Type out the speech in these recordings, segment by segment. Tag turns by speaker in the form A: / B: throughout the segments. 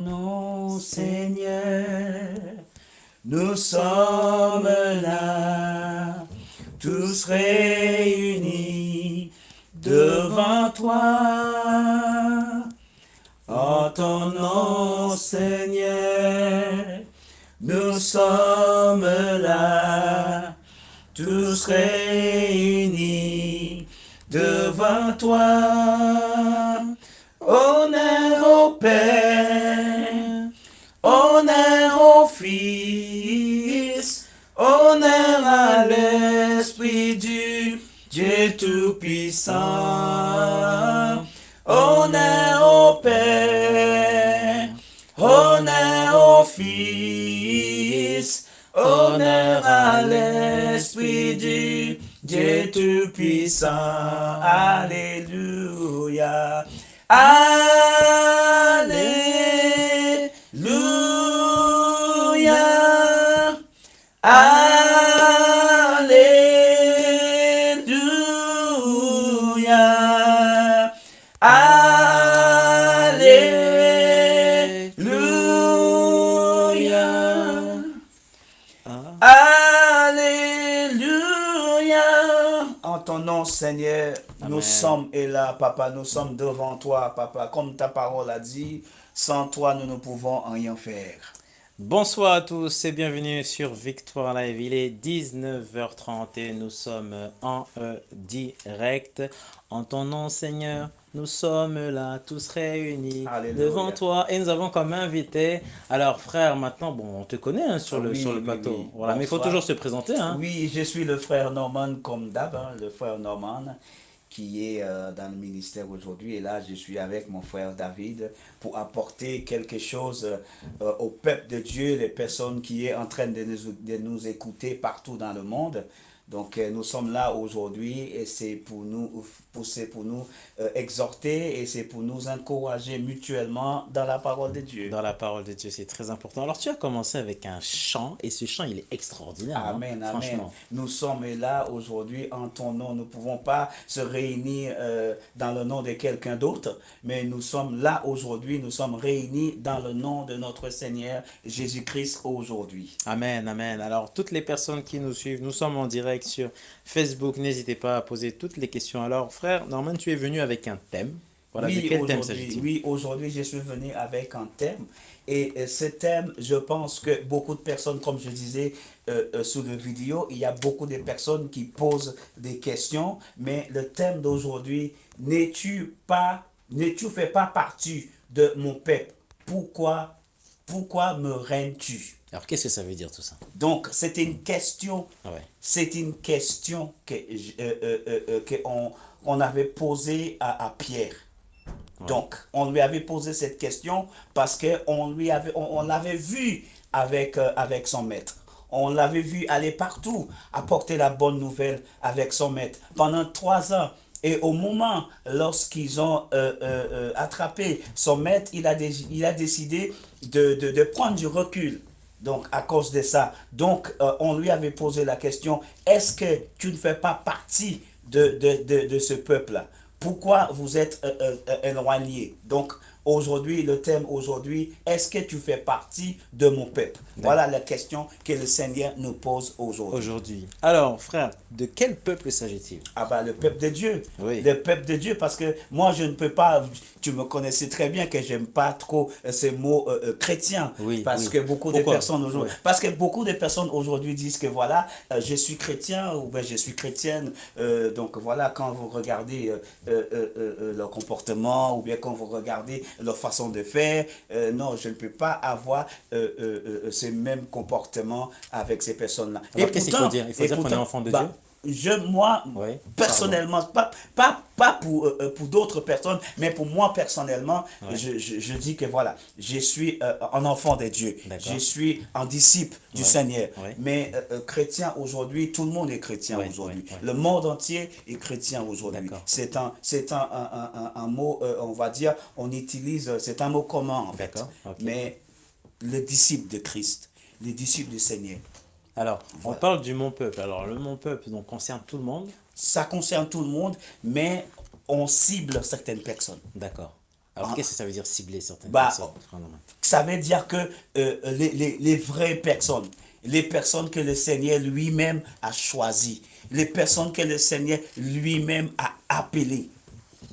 A: Non, Seigneur, nous sommes là, tous réunis devant toi. En ton nom, Seigneur, nous sommes là, tous réunis devant toi. Honneur au Père, honneur au Fils, honneur à l'Esprit du Dieu Tout-Puissant. Honneur au Père, honneur au Fils, honneur à l'Esprit du Dieu Tout-Puissant. Alléluia. Alléluia. Alléluia. Alléluia. Alléluia. En ton nom, Seigneur, nous
B: Amen.
A: sommes et là, Papa, nous sommes devant toi, Papa. Comme ta parole a dit, sans toi, nous ne pouvons rien faire.
B: Bonsoir à tous et bienvenue sur Victoire Live. Il est 19h30 et nous sommes en direct. En ton nom, Seigneur, nous sommes là, tous réunis
A: Alléluia.
B: devant toi. Et nous avons comme invité, alors frère, maintenant, bon, on te connaît hein, sur le
A: Oui,
B: plateau.
A: oui.
B: Voilà, mais il faut
A: Bonsoir.
B: toujours se présenter. Hein.
A: Oui, je suis le frère Norman comme d'hab, hein, le frère Norman qui est dans le ministère aujourd'hui. Et là, je suis avec mon frère David pour apporter quelque chose au peuple de Dieu, les personnes qui est en train de nous écouter partout dans le monde. Donc, nous sommes là aujourd'hui et c'est pour nous exhorter et c'est pour nous encourager mutuellement dans la parole de Dieu.
B: Dans la parole de Dieu, c'est très important. Alors, tu as commencé avec un chant et ce chant, il est extraordinaire.
A: Amen,
B: hein,
A: amen.
B: franchement.
A: Nous sommes là aujourd'hui en ton nom. Nous ne pouvons pas se réunir dans le nom de quelqu'un d'autre, mais nous sommes là aujourd'hui. Nous sommes réunis dans le nom de notre Seigneur Jésus-Christ aujourd'hui.
B: Amen, amen. Alors, toutes les personnes qui nous suivent, nous sommes en direct sur Facebook. N'hésitez pas à poser toutes les questions. Alors, frère Norman, tu es venu avec un thème. Voilà, de quel thème s'agit-il?
A: Oui, aujourd'hui, je suis venu avec un thème. Et ce thème, je pense que beaucoup de personnes, comme je disais sous la vidéo, il y a beaucoup de personnes qui posent des questions. Mais le thème d'aujourd'hui, ne fais pas partie de mon peuple? Pourquoi me règnes-tu?
B: Alors, qu'est-ce que ça veut dire tout ça?
A: Donc, c'est une question,
B: Ouais.
A: c'est une question qu'on avait posée à Pierre. Donc, on lui avait posé cette question parce qu'on on l'avait vu avec son maître. On l'avait vu aller partout, apporter la bonne nouvelle avec son maître pendant 3 ans. Et au moment, lorsqu'ils ont attrapé son maître, il a décidé de prendre du recul. Donc, à cause de ça, on lui avait posé la question, est-ce que tu ne fais pas partie de ce peuple-là? Pourquoi vous êtes éloigné? Donc, aujourd'hui, le thème aujourd'hui, est-ce que tu fais partie de mon peuple? Voilà la question que le Seigneur nous pose aujourd'hui.
B: Aujourd'hui. Alors, frère, de quel peuple s'agit-il?
A: Ah bah le peuple de Dieu.
B: Oui.
A: Le peuple de Dieu, parce que moi je ne peux pas, tu me connaissais très bien que j'aime pas trop ces mots chrétiens.
B: Oui,
A: Parce
B: oui.
A: que beaucoup de
B: Pourquoi?
A: personnes aujourd'hui,
B: Ouais.
A: parce que beaucoup de personnes aujourd'hui disent que voilà, je suis chrétien ou ben je suis chrétienne. Donc voilà, quand vous regardez leur comportement ou bien quand vous regardez leur façon de faire, non, je ne peux pas avoir ce même comportement avec ces personnes-là.
B: Alors, qu'est-ce qu'il faut dire? Il faut dire qu'on est
A: pourtant,
B: enfant de
A: bah,
B: Dieu?
A: moi,
B: Oui.
A: personnellement, pas pour d'autres personnes, mais pour moi personnellement,
B: Ouais.
A: je dis que voilà, je suis un enfant de Dieu,
B: D'accord.
A: je suis un disciple du
B: Ouais.
A: Seigneur.
B: Ouais.
A: Mais chrétien aujourd'hui, tout le monde est chrétien
B: Ouais,
A: aujourd'hui.
B: ouais, ouais.
A: Le monde entier est chrétien aujourd'hui.
B: D'accord.
A: C'est un mot, on va dire, on utilise, c'est un mot commun en fait.
B: D'accord, ok.
A: Mais le disciple de Christ, le disciple du Seigneur,
B: Alors, on
A: Voilà.
B: parle du mon peuple. Alors, le mon peuple donc, concerne tout le monde.
A: ça concerne tout le monde, mais on cible certaines personnes.
B: D'accord. Alors, qu'est-ce que ça veut dire cibler certaines
A: Bah,
B: personnes? Prendre en main.
A: ça veut dire que les vraies personnes, les personnes que le Seigneur lui-même a choisies, les personnes que le Seigneur lui-même a appelées.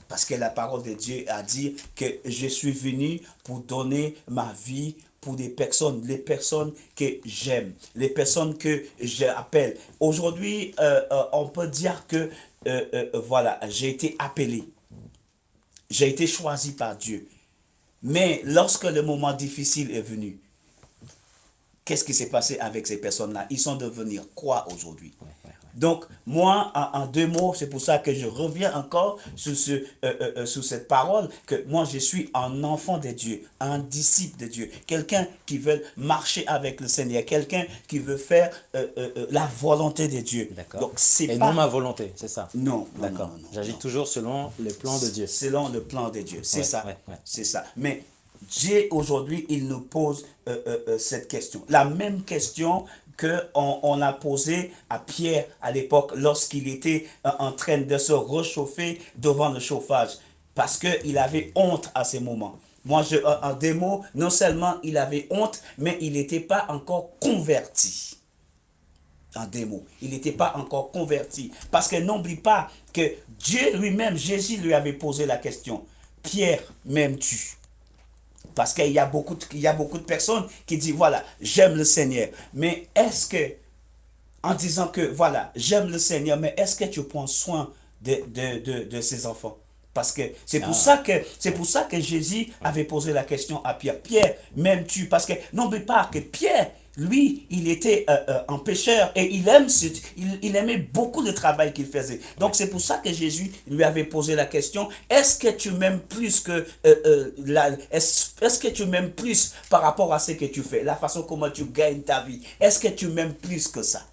A: Parce que la parole de Dieu a dit que je suis venu pour donner ma vie pour des personnes, les personnes que j'aime, les personnes que j'appelle. Aujourd'hui, on peut dire que, voilà, j'ai été appelé, j'ai été choisi par Dieu. Mais lorsque le moment difficile est venu, qu'est-ce qui s'est passé avec ces personnes-là? Ils sont devenus quoi aujourd'hui? Donc, moi, en deux mots, c'est pour ça que je reviens encore sur cette parole, que moi, je suis un enfant de Dieu, un disciple de Dieu, quelqu'un qui veut marcher avec le Seigneur, quelqu'un qui veut faire la volonté de Dieu.
B: D'accord.
A: Donc, c'est
B: Et
A: pas...
B: non ma volonté, c'est ça?
A: Non, non,
B: D'accord.
A: non, non,
B: J'agis
A: non.
B: toujours selon les plans de Dieu.
A: Selon le plan de Dieu, c'est
B: Ouais,
A: ça.
B: ouais, ouais.
A: C'est ça. Mais Dieu, aujourd'hui, il nous pose cette question. La même question qu'on a posée à Pierre à l'époque lorsqu'il était en train de se réchauffer devant le chauffage. Parce qu'il avait honte à ces moments. Moi, en deux mots, non seulement il avait honte, mais il n'était pas encore converti. En des mots, il n'était pas encore converti. Parce que n'oublie pas que Dieu lui-même, Jésus lui avait posé la question. Pierre, m'aimes-tu? Parce qu'il y a beaucoup de personnes qui disent, voilà, j'aime le Seigneur. Mais est-ce que, en disant que, voilà, j'aime le Seigneur, mais est-ce que tu prends soin de ses enfants? Parce que c'est pour ça que Jésus avait posé la question à Pierre. Pierre, m'aimes-tu? Parce que n'oublie pas que Pierre, lui, il était un pécheur et il aimait beaucoup le travail qu'il faisait. Donc c'est pour ça que Jésus lui avait posé la question, est-ce que tu m'aimes plus que est-ce que tu m'aimes plus par rapport à ce que tu fais, la façon comment tu gagnes ta vie? Est-ce que tu m'aimes plus que ça?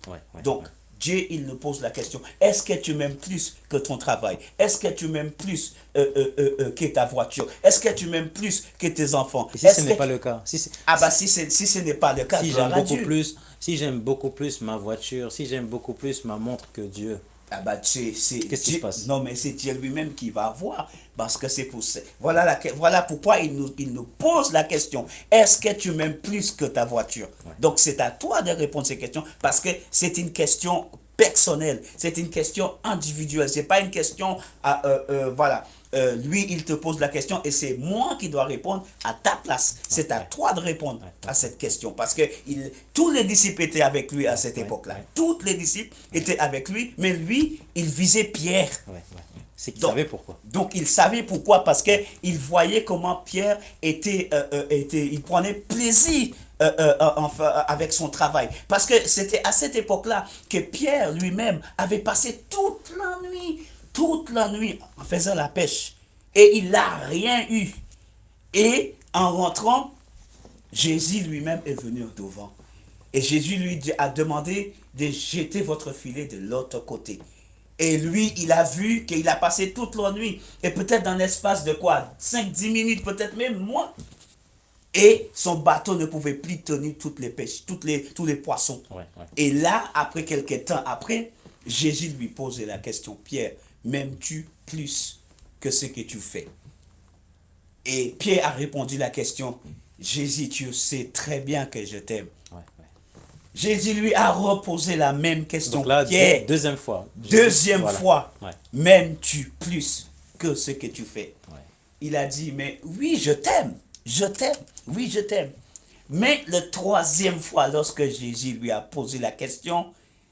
A: Donc Dieu, il nous pose la question, est-ce que tu m'aimes plus que ton travail? Est-ce que tu m'aimes plus que ta voiture? Est-ce que tu m'aimes plus que tes enfants?
B: Et si ce n'est pas le cas, si
A: ce n'est pas le cas,
B: si
A: gloire
B: j'aime
A: à
B: beaucoup
A: Dieu.
B: plus, si j'aime beaucoup plus ma voiture, si j'aime beaucoup plus ma montre que Dieu,
A: Qu'est-ce
B: qui se passe?
A: Non, mais c'est Dieu lui-même qui va voir. Parce que c'est pour ça. Voilà pourquoi il nous pose la question. Est-ce que tu m'aimes plus que ta voiture? Donc c'est à toi de répondre à ces questions. Parce que c'est une question personnelle. C'est une question individuelle. C'est pas une question voilà. Lui, il te pose la question et c'est moi qui dois répondre à ta place. C'est à toi de répondre à cette question. Parce que tous les disciples étaient avec lui à cette époque-là. Tous les disciples étaient avec lui, mais lui, il visait Pierre.
B: C'est qu'il savait pourquoi.
A: Donc, il savait pourquoi, parce qu'il voyait comment Pierre il prenait plaisir avec son travail. Parce que c'était à cette époque-là que Pierre lui-même avait passé toute la nuit en faisant la pêche. Et il n'a rien eu. Et en rentrant, Jésus lui-même est venu devant. Et Jésus lui a demandé de jeter votre filet de l'autre côté. Et lui, il a vu qu'il a passé toute la nuit. Et peut-être dans l'espace de quoi? 5-10 minutes, peut-être même moins. Et son bateau ne pouvait plus tenir toutes les pêches, tous les poissons. Et là, après quelques temps après, Jésus lui pose la question, Pierre, m'aimes-tu plus que ce que tu fais? Et Pierre a répondu la question, Jésus, tu sais très bien que je t'aime. Jésus lui a reposé la même question.
B: Donc là,
A: Pierre,
B: deuxième fois,
A: m'aimes-tu plus que ce que tu fais? Il a dit, mais oui, je t'aime, oui, je t'aime. Mais la troisième fois, lorsque Jésus lui a posé la question,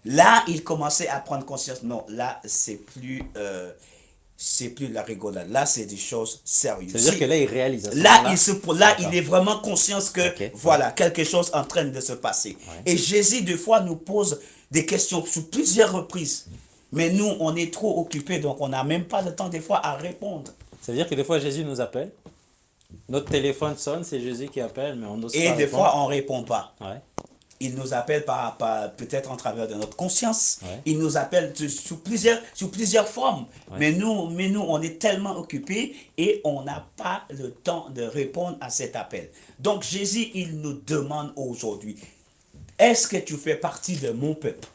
A: là, il commençait à prendre conscience. Non, là, c'est plus la rigolade. Là, c'est des choses sérieuses.
B: C'est-à-dire que là, il réalise.
A: Il est vraiment conscient que, voilà, quelque chose est en train de se passer. Et Jésus, des fois, nous pose des questions sur plusieurs reprises. Mais nous, on est trop occupés, donc on n'a même pas le temps, des fois, à répondre.
B: C'est-à-dire que des fois, Jésus nous appelle. Notre téléphone sonne, c'est Jésus qui appelle, mais on n'ose pas
A: répondre. Et des fois, on ne répond pas. Il nous appelle peut-être en travers de notre conscience. Il nous appelle sous plusieurs formes. Mais nous, on est tellement occupés et on n'a pas le temps de répondre à cet appel. Donc Jésus, il nous demande aujourd'hui, est-ce que tu fais partie de mon peuple?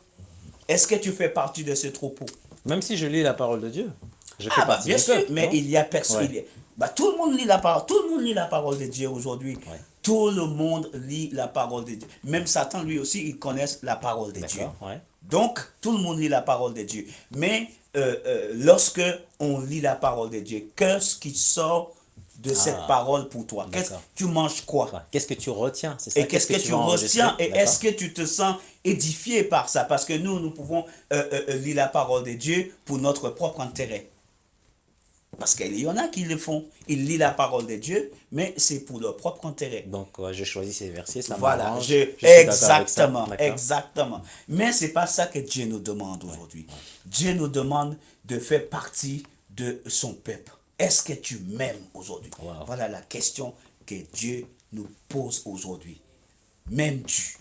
A: Est-ce que tu fais partie de ce troupeau?
B: Même si je lis la parole de Dieu, je fais partie
A: bien
B: du
A: sûr,
B: peuple.
A: mais il y a personne. Bah, tout le monde lit la parole, tout le monde lit la parole de Dieu aujourd'hui.
B: Ouais.
A: Tout le monde lit la parole de Dieu. Même Satan, lui aussi, il connaît la parole de Dieu.
B: D'accord, ouais.
A: Donc, tout le monde lit la parole de Dieu. Mais lorsque on lit la parole de Dieu, qu'est-ce qui sort de cette parole pour toi?
B: D'accord.
A: Tu manges quoi?
B: Ouais. Qu'est-ce que tu retiens? C'est ça.
A: Et qu'est-ce que tu
B: vas enregistrer?
A: retiens? Et
B: D'accord.
A: est-ce que tu te sens édifié par ça? Parce que nous pouvons lire la parole de Dieu pour notre propre intérêt. Parce qu'il y en a qui le font. Ils lisent la parole de Dieu, mais c'est pour leur propre intérêt.
B: Donc, je choisis ces versets, ça
A: Voilà,
B: m'arrange. Je suis d'accord avec ça.
A: exactement,
B: D'accord.
A: exactement. Mais c'est pas ça que Dieu nous demande aujourd'hui. Dieu nous demande de faire partie de son peuple. Est-ce que tu m'aimes aujourd'hui?
B: Wow.
A: Voilà la question que Dieu nous pose aujourd'hui. M'aimes-tu?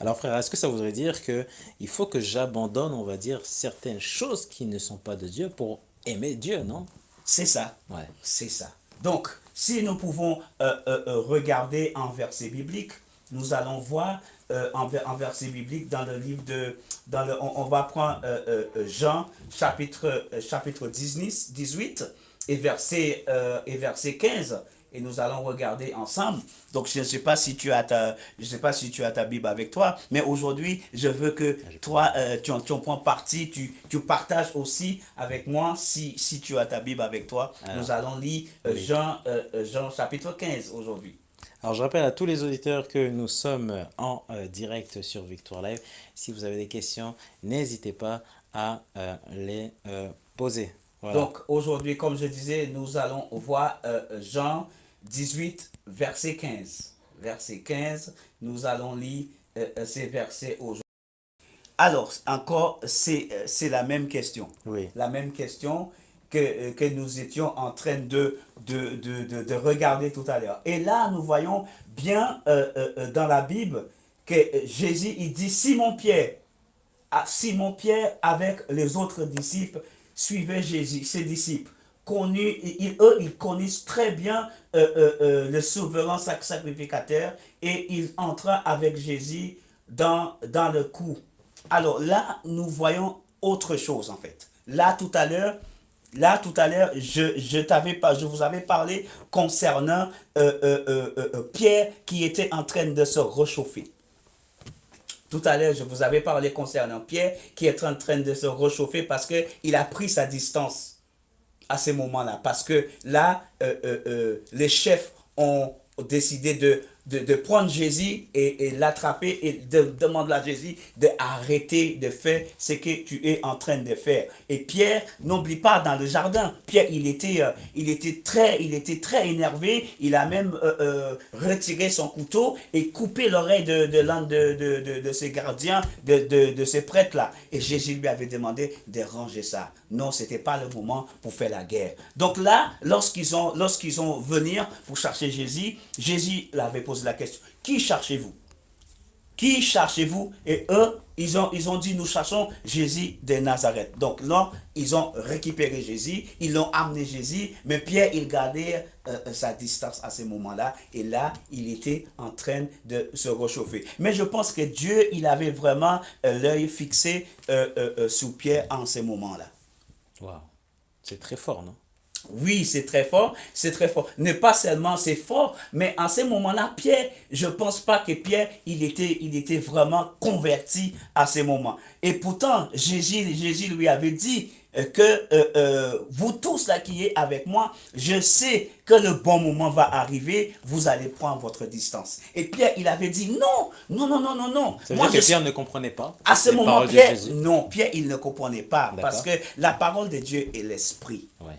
B: Alors, frère, est-ce que ça voudrait dire que il faut que j'abandonne, on va dire, certaines choses qui ne sont pas de Dieu pour aimer Dieu, non?
A: C'est ça.
B: Ouais.
A: C'est ça. Donc, si nous pouvons regarder un verset biblique, nous allons voir un verset biblique dans le livre de... on va prendre Jean, chapitre 18 et verset 15. Et nous allons regarder ensemble. Donc, je ne sais pas si tu as ta Bible avec toi, mais aujourd'hui, je veux que toi, tu en prends partie, tu partages aussi avec moi si tu as ta Bible avec toi.
B: Alors,
A: nous allons lire
B: oui.
A: Jean chapitre 15 aujourd'hui.
B: Alors, je rappelle à tous les auditeurs que nous sommes en direct sur Victoire Live. Si vous avez des questions, n'hésitez pas à les poser. Voilà.
A: Donc, aujourd'hui, comme je disais, nous allons voir Jean 18, verset 15. Verset 15, nous allons lire ces versets aujourd'hui. Alors, encore, c'est la même question.
B: Oui.
A: La même question que nous étions en train de regarder tout à l'heure. Et là, nous voyons bien dans la Bible que Jésus, il dit, Simon-Pierre avec les autres disciples suivaient Jésus, ses disciples. Eux, ils connaissent très bien le souverain sacrificateur et ils entrent avec Jésus dans le coup. Alors là, nous voyons autre chose en fait. Là, tout à l'heure, je vous avais parlé concernant Pierre qui était en train de se réchauffer. Tout à l'heure, je vous avais parlé concernant Pierre qui est en train de se réchauffer parce qu'il a pris sa distance à ce moment-là. Parce que là, les chefs ont décidé de prendre Jésus et l'attraper et de demander à Jésus d'arrêter de faire ce que tu es en train de faire. Et Pierre, n'oublie pas, dans le jardin, Pierre, il était très énervé. Il a même retiré son couteau et coupé l'oreille de l'un de ses gardiens, de ces prêtres-là. Et Jésus lui avait demandé de ranger ça. Non, ce n'était pas le moment pour faire la guerre. Donc là, lorsqu'ils ont venir pour chercher Jésus, Jésus l'avait posé la question. Qui cherchez-vous? Qui cherchez-vous? Et eux, ils ont dit, nous cherchons Jésus de Nazareth. Donc là, ils ont récupéré Jésus, ils l'ont amené Jésus, mais Pierre, il gardait sa distance à ce moment-là. Et là, il était en train de se réchauffer. Mais je pense que Dieu, il avait vraiment l'œil fixé sur Pierre en ce moment-là.
B: Wow. C'est très fort, non?
A: Oui, c'est très fort, c'est très fort. Ne pas seulement c'est fort, mais en ce moment-là, Pierre, je ne pense pas que Pierre, il était vraiment converti à ce moment. Et pourtant, Jésus lui avait dit que vous tous là qui êtes avec moi, je sais que le bon moment va arriver, vous allez prendre votre distance. Et Pierre, il avait dit non, non, non, non, non, non.
B: Ça veut dire que Pierre ne comprenait pas
A: à ce
B: les
A: moment,
B: paroles de
A: Pierre,
B: Jésus.
A: non, Pierre, il ne comprenait pas parce que
B: D'accord.
A: la parole de Dieu est l'esprit.
B: Ouais.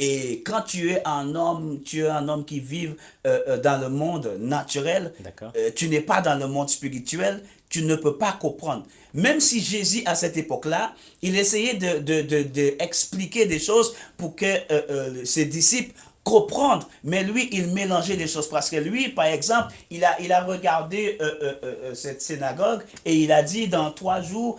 A: Et quand tu es un homme qui vit dans le monde naturel,
B: D'accord.
A: tu n'es pas dans le monde spirituel, tu ne peux pas comprendre. Même si Jésus, à cette époque-là, il essayait d'expliquer des choses pour que ses disciples comprendre, mais lui, il mélangeait les choses parce que lui, par exemple, il a regardé cette synagogue et il a dit dans 3 jours,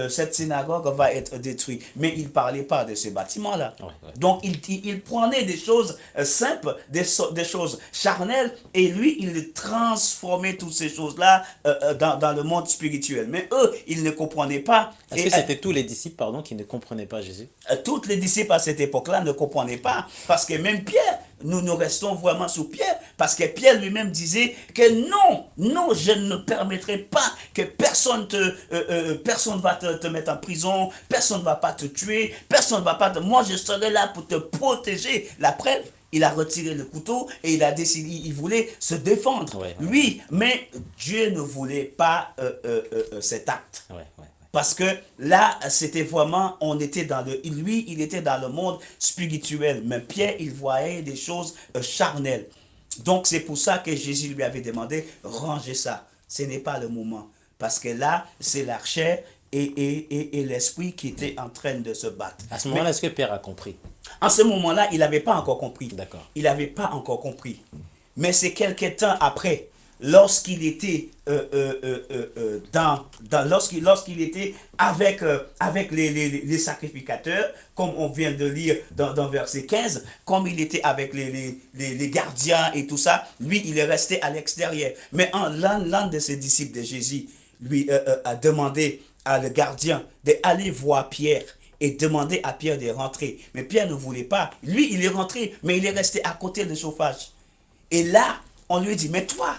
A: cette synagogue va être détruite. Mais il ne parlait pas de ce bâtiment-là.
B: Ouais, ouais.
A: Donc, il prenait des choses simples, des choses charnelles, et lui, il transformait toutes ces choses-là dans le monde spirituel. Mais eux, ils ne comprenaient pas.
B: Est-ce que c'était tous les disciples, pardon, qui ne comprenaient pas Jésus?
A: Toutes les disciples à cette époque-là ne comprenaient pas. Parce que même Pierre, nous restons vraiment sous Pierre. Parce que Pierre lui-même disait que non, je ne permettrai pas que personne va te mettre en prison, personne ne va pas te tuer, personne ne va pas te... Moi, je serai là pour te protéger. La preuve, il a retiré le couteau et il a décidé, il voulait se défendre.
B: Ouais.
A: Oui, mais Dieu ne voulait pas cet acte.
B: Ouais.
A: Parce que là, c'était vraiment, lui, il était dans le monde spirituel. Mais Pierre, il voyait des choses charnelles. Donc, c'est pour ça que Jésus lui avait demandé, rangez ça. Ce n'est pas le moment. Parce que là, c'est la chair et l'esprit qui étaient en train de se battre.
B: À ce moment-là, est-ce que Pierre a compris?
A: En ce moment-là, il n'avait pas encore compris.
B: D'accord.
A: Il n'avait pas encore compris. Mais c'est quelque temps après, lorsqu'il était lorsqu'il était avec les sacrificateurs, comme on vient de lire dans verset 15, comme il était avec les gardiens et tout ça, lui, il est resté à l'extérieur. Mais l'un de ses disciples de Jésus lui a demandé à le gardien d'aller voir Pierre et demander à Pierre de rentrer. Mais Pierre ne voulait pas. Lui, il est rentré, mais il est resté à côté du chauffage. Et là, on lui dit, mais toi,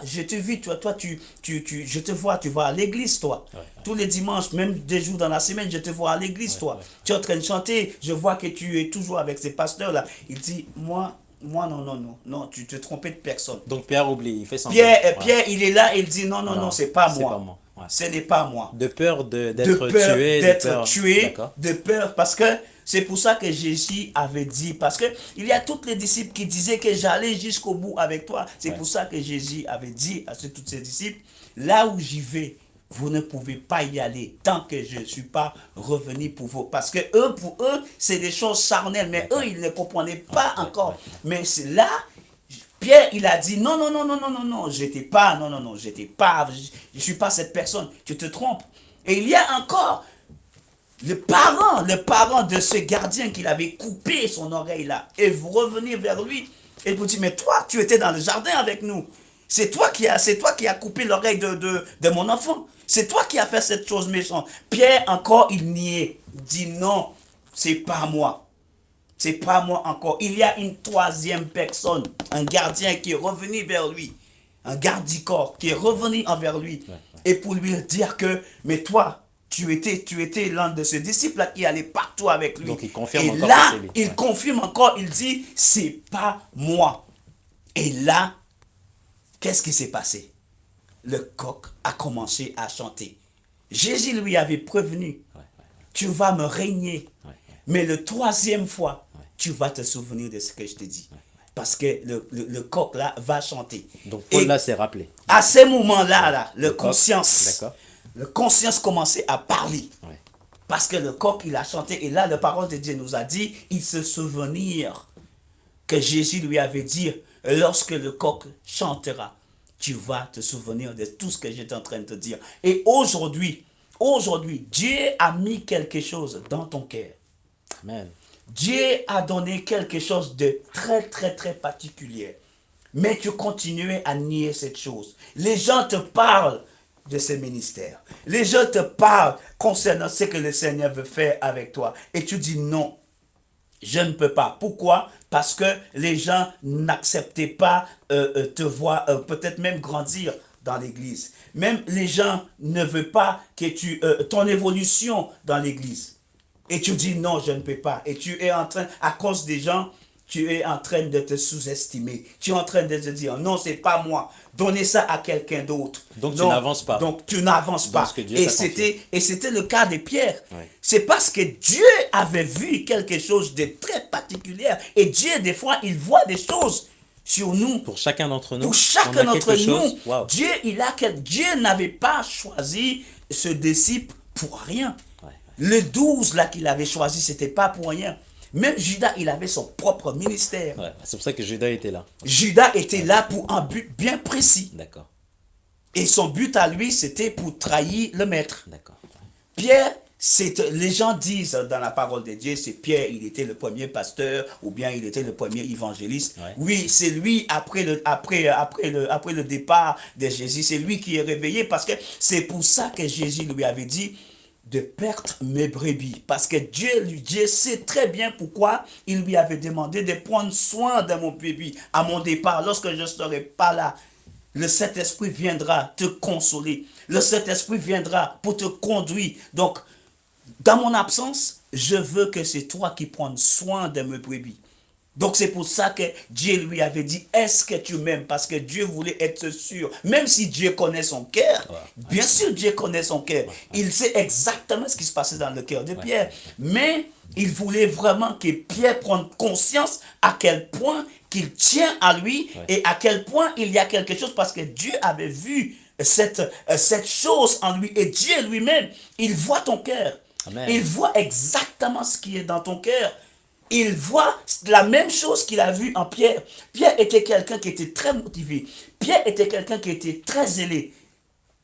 A: je te vis, je te vois, tu vas à l'église, toi.
B: Ouais.
A: Tous les dimanches, même des jours dans la semaine, je te vois à l'église, toi. Tu es en train de chanter, je vois que tu es toujours avec ces pasteurs-là. Il dit, moi, non, tu te trompais de personne.
B: Donc Pierre oublie, il fait semblant.
A: Pierre, il est là, il dit, non, c'est pas moi.
B: Pas moi. Ouais.
A: Ce n'est pas moi.
B: De peur d'être tué.
A: De peur, parce que c'est pour ça que Jésus avait dit, parce que il y a tous les disciples qui disaient que j'allais jusqu'au bout avec toi. C'est pour ça que Jésus avait dit à tous ses disciples, là où j'y vais, vous ne pouvez pas y aller tant que je ne suis pas revenu pour vous. Parce que pour eux, c'est des choses charnelles, mais eux, ils ne comprenaient pas encore. Mais c'est là, Pierre, il a dit, non, j'étais pas, je suis pas cette personne, tu te trompes. Et il y a encore le parent de ce gardien qui avait coupé son oreille là, et vous revenez vers lui, et vous dites, mais toi, tu étais dans le jardin avec nous. C'est toi qui as coupé l'oreille de mon enfant. C'est toi qui as fait cette chose méchante. Pierre, encore, il niait. Il dit non, c'est pas moi. C'est pas moi encore. Il y a une troisième personne, un gardien qui est revenu vers lui. Un garde-du-corps qui est revenu envers lui. Et pour lui dire que, mais toi, tu étais l'un de ces disciples-là qui allait partout avec lui.
B: Donc il confirme
A: et
B: encore
A: là,
B: que c'est lui.
A: il confirme encore, il dit, c'est pas moi. Et là, qu'est-ce qui s'est passé? Le coq a commencé à chanter. Jésus lui avait prévenu, tu vas me régner, mais le troisième fois, tu vas te souvenir de ce que je te dis. Parce que le coq là va chanter.
B: Donc Paul là s'est rappelé.
A: À ce moment-là, le conscience commençait à parler.
B: Ouais.
A: Parce que le coq, il a chanté. Et là, la parole de Dieu nous a dit, il se souvenir que Jésus lui avait dit, lorsque le coq chantera, tu vas te souvenir de tout ce que j'étais en train de te dire. Et aujourd'hui, Dieu a mis quelque chose dans ton cœur.
B: Amen.
A: Dieu a donné quelque chose de très, très, très particulier. Mais tu continuais à nier cette chose. Les gens te parlent de ce ministère. Les gens te parlent concernant ce que le Seigneur veut faire avec toi. Et tu dis non, je ne peux pas. Pourquoi? Parce que les gens n'acceptaient pas te voir, peut-être même grandir dans l'église. Même les gens ne veulent pas que ton évolution dans l'église. Et tu dis non, je ne peux pas. Et tu es en train, à cause des gens, tu es en train de te sous-estimer. Tu es en train de te dire non, c'est pas moi. Donnez ça à quelqu'un d'autre.
B: Donc
A: non,
B: tu n'avances pas.
A: Donc tu n'avances pas. Et c'était le cas de Pierre.
B: Ouais.
A: C'est parce que Dieu avait vu quelque chose de très particulier. Et Dieu, des fois, il voit des choses sur nous.
B: Pour chacun d'entre nous.
A: Pour chacun d'entre nous.
B: Wow.
A: Dieu n'avait pas choisi ce disciple pour rien. Le 12 là qu'il avait choisi, c'était pas pour rien. Même Judas, il avait son propre ministère.
B: Ouais, c'est pour ça que Judas était là.
A: Judas était là pour un but bien précis.
B: D'accord.
A: Et son but à lui, c'était pour trahir le maître.
B: D'accord.
A: Pierre, les gens disent dans la parole de Dieu, c'est Pierre, il était le premier pasteur ou bien il était le premier évangéliste.
B: Ouais.
A: Oui, c'est lui après le départ de Jésus, c'est lui qui est réveillé parce que c'est pour ça que Jésus lui avait dit de perdre mes brebis. Parce que Dieu sait très bien pourquoi il lui avait demandé de prendre soin de mon bébé à mon départ, lorsque je ne serai pas là. Le Saint-Esprit viendra te consoler. Le Saint-Esprit viendra pour te conduire. Donc, dans mon absence, je veux que c'est toi qui prennes soin de mes brebis. Donc c'est pour ça que Dieu lui avait dit, est-ce que tu m'aimes? Parce que Dieu voulait être sûr. Même si Dieu connaît son cœur, bien sûr Dieu connaît son cœur. Il sait exactement ce qui se passait dans le cœur de Pierre. Mais il voulait vraiment que Pierre prenne conscience à quel point qu'il tient à lui et à quel point il y a quelque chose parce que Dieu avait vu cette chose en lui. Et Dieu lui-même, il voit ton cœur.
B: Amen.
A: Il voit exactement ce qui est dans ton cœur. Il voit la même chose qu'il a vu en Pierre. Pierre était quelqu'un qui était très motivé. Pierre était quelqu'un qui était très zélé.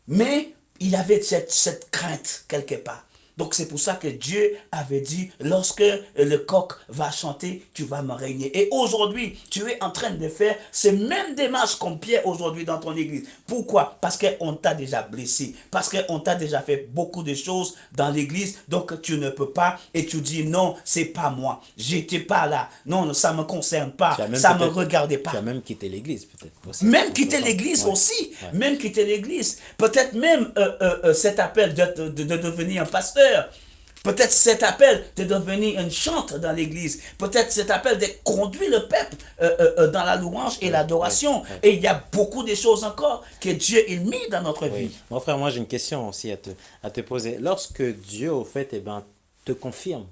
A: Mais il avait cette crainte quelque part. Donc c'est pour ça que Dieu avait dit, lorsque le coq va chanter, tu vas me régner. Et aujourd'hui, tu es en train de faire ces mêmes démarches comme Pierre aujourd'hui dans ton église. Pourquoi? Parce qu'on t'a déjà blessé. Parce qu'on t'a déjà fait beaucoup de choses dans l'église. Donc tu ne peux pas. Et tu dis, non, c'est pas moi. J'étais pas là. Non, ça me concerne pas. Ça me regardait pas.
B: Tu as même quitté l'église peut-être. Aussi.
A: Même quitter l'église aussi. Ouais. Même quitter l'église. Peut-être même cet appel de devenir un pasteur. Peut-être cet appel de devenir une chante dans l'église. Peut-être cet appel de conduire le peuple dans la louange et l'adoration. Et il y a beaucoup de choses encore que Dieu a mis dans notre vie.
B: Mon frère, moi j'ai une question aussi à te poser. Lorsque Dieu, au fait, te confirme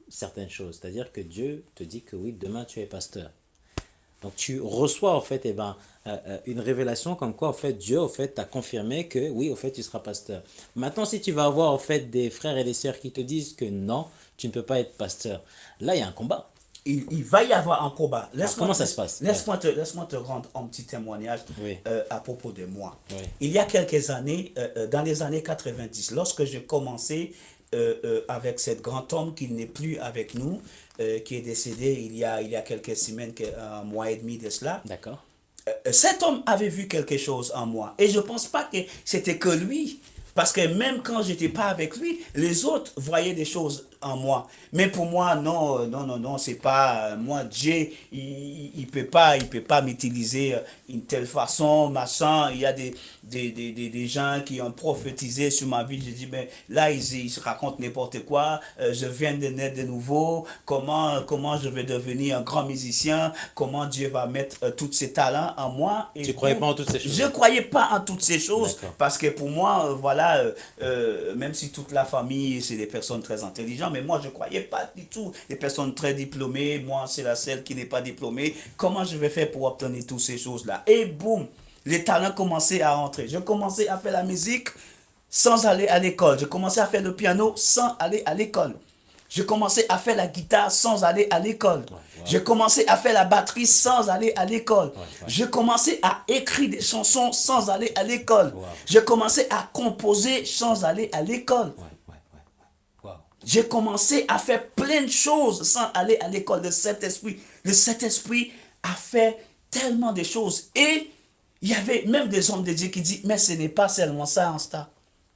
B: certaines choses, c'est-à-dire que Dieu te dit que oui, demain tu es pasteur. Donc tu reçois en fait une révélation comme quoi en fait Dieu en fait t'a confirmé que oui en fait tu seras pasteur. Maintenant si tu vas avoir en fait des frères et des sœurs qui te disent que non, tu ne peux pas être pasteur, là il y a un combat.
A: Il va y avoir un combat.
B: Comment ça se passe?
A: Laisse-moi te rendre un petit témoignage à propos de moi. Il y a quelques années, dans les années 90, lorsque j'ai commencé avec cet grand homme qui n'est plus avec nous, qui est décédé il y a quelques semaines, un mois et demi de cela.
B: D'accord.
A: Cet homme avait vu quelque chose en moi. Et je ne pense pas que c'était que lui. Parce que même quand je n'étais pas avec lui, les autres voyaient des choses en moi. Mais pour moi, non, c'est pas moi. Dieu, il peut pas m'utiliser une telle façon, machin. Il y a des gens qui ont prophétisé sur ma vie. Je dis, mais là, ils se racontent n'importe quoi. Je viens de naître de nouveau. Comment je vais devenir un grand musicien? Comment Dieu va mettre tous ces talents en moi?
B: Et tu ne croyais pas en toutes ces choses?
A: Je ne croyais pas en toutes ces choses. Parce que pour moi, voilà, même si toute la famille, c'est des personnes très intelligentes, mais moi, je ne croyais pas du tout des personnes très diplômées. Moi, c'est la seule qui n'est pas diplômée. Comment je vais faire pour obtenir toutes ces choses-là? Et boum, les talents commençaient à rentrer. Je commençais à faire la musique sans aller à l'école. Je commençais à faire le piano sans aller à l'école. Je commençais à faire la guitare sans aller à l'école. Je commençais à faire la batterie sans aller à l'école. Je commençais à écrire des chansons sans aller à l'école. Je commençais à composer sans aller à l'école. J'ai commencé à faire plein de choses sans aller à l'école. Le Saint-Esprit a fait tellement de choses. Et il y avait même des hommes de Dieu qui disent, mais ce n'est pas seulement ça, Insta.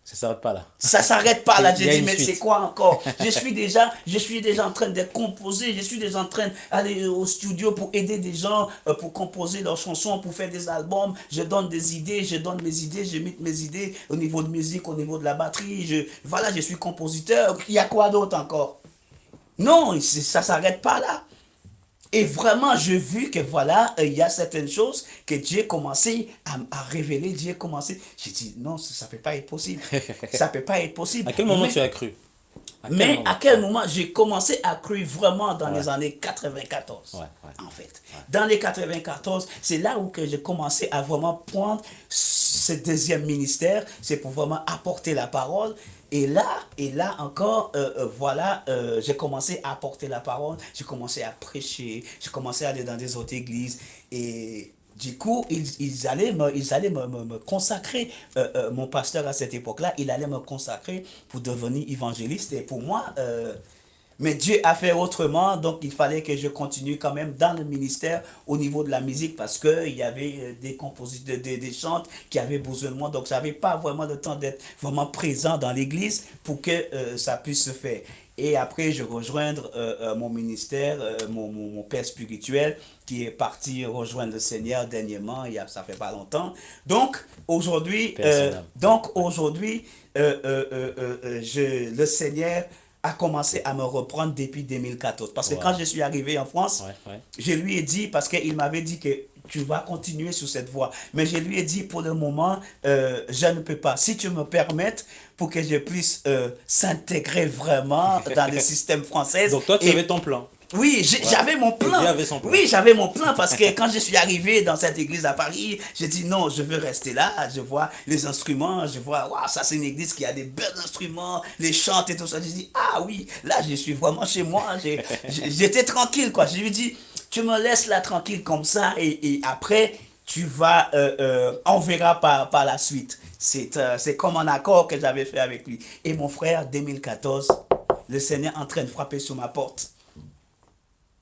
B: Ça ne s'arrête pas là.
A: Ça ne s'arrête pas là. J'ai dit, mais c'est quoi encore? Je suis déjà en train de composer. Je suis déjà en train d'aller au studio pour aider des gens, pour composer leurs chansons, pour faire des albums. Je donne des idées, je mets mes idées au niveau de musique, au niveau de la batterie. Je suis compositeur. Il y a quoi d'autre encore? Non, ça ne s'arrête pas là. Et vraiment, j'ai vu que voilà, il y a certaines choses que Dieu commençait à révéler. Dieu commençait. J'ai dit, non, ça ne peut pas être possible. Ça ne peut pas être possible.
B: À quel moment tu as cru?
A: À quel moment j'ai commencé à croire vraiment dans les années 94, en fait. Dans les 94, c'est là où j'ai commencé à vraiment prendre ce deuxième ministère. C'est pour vraiment apporter la parole. Et là encore, j'ai commencé à apporter la parole, j'ai commencé à prêcher, j'ai commencé à aller dans des autres églises. Et Du coup, ils allaient me consacrer, mon pasteur à cette époque-là, il allait me consacrer pour devenir évangéliste. Et pour moi, mais Dieu a fait autrement, donc il fallait que je continue quand même dans le ministère au niveau de la musique parce qu'il y avait des compositeurs, des chantes qui avaient besoin de moi. Donc, j'avais pas vraiment le temps d'être vraiment présent dans l'église pour que ça puisse se faire. Et après, je rejoindre mon ministère, mon père spirituel qui est parti rejoindre le Seigneur dernièrement, ça fait pas longtemps. Donc, aujourd'hui,
B: Personnel.
A: le Seigneur a commencé à me reprendre depuis 2014. Parce que quand
B: Wow.
A: je suis arrivé en France,
B: Ouais, ouais.
A: je lui ai dit, parce qu'il m'avait dit que tu vas continuer sur cette voie. Mais je lui ai dit, pour le moment, je ne peux pas. Si tu me permettes, pour que je puisse s'intégrer vraiment dans le système français.
B: Donc toi, tu
A: Et
B: avais ton plan.
A: oui,
B: Ouais.
A: j'avais mon
B: Et
A: plan.
B: Dieu avait son plan.
A: Oui, j'avais mon plan parce que quand je suis arrivé dans cette église à Paris, j'ai dit non, je veux rester là. Je vois les instruments, je vois, waouh, ça c'est une église qui a des bons instruments, les chantes et tout ça. J'ai dit, ah oui, là je suis vraiment chez moi. J'étais tranquille quoi. Je lui ai dit, tu me laisses là tranquille comme ça et après, on verra par la suite. C'est comme un accord que j'avais fait avec lui. Et mon frère, 2014, le Seigneur est en train de frapper sur ma porte.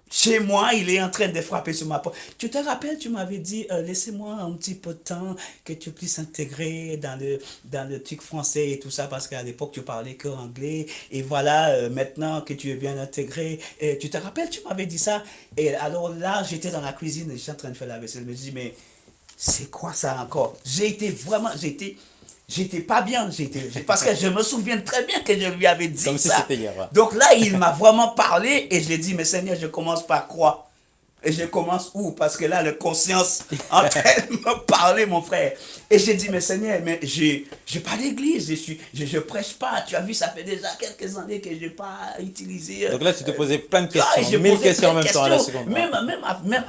A: Chez moi, il est en train de frapper sur ma porte. Tu te rappelles, tu m'avais dit, laissez-moi un petit peu de temps, que tu puisses intégrer dans le truc français et tout ça, parce qu'à l'époque, tu parlais que anglais. Et voilà, maintenant que tu es bien intégré, et tu te rappelles, tu m'avais dit ça. Et alors là, j'étais dans la cuisine et j'étais en train de faire la vaisselle. Je me dis, mais c'est quoi ça encore? J'étais pas bien, parce que je me souviens très bien que je lui avais dit
B: Comme si
A: ça.
B: c'était hier. Ouais.
A: Donc là, il m'a vraiment parlé et j'ai dit, mais Seigneur, je commence par quoi? Et je commence où? Parce que là, la conscience en train de me parler, mon frère. Et j'ai dit, mais Seigneur, mais j'ai pas d'église, je prêche pas. Tu as vu, ça fait déjà quelques années que je n'ai pas utilisé.
B: Donc là, tu te posais plein de
A: Ah, et
B: questions,
A: j'ai
B: 1000
A: posé
B: questions en
A: plein de
B: même temps à la
A: questions.
B: seconde.
A: Même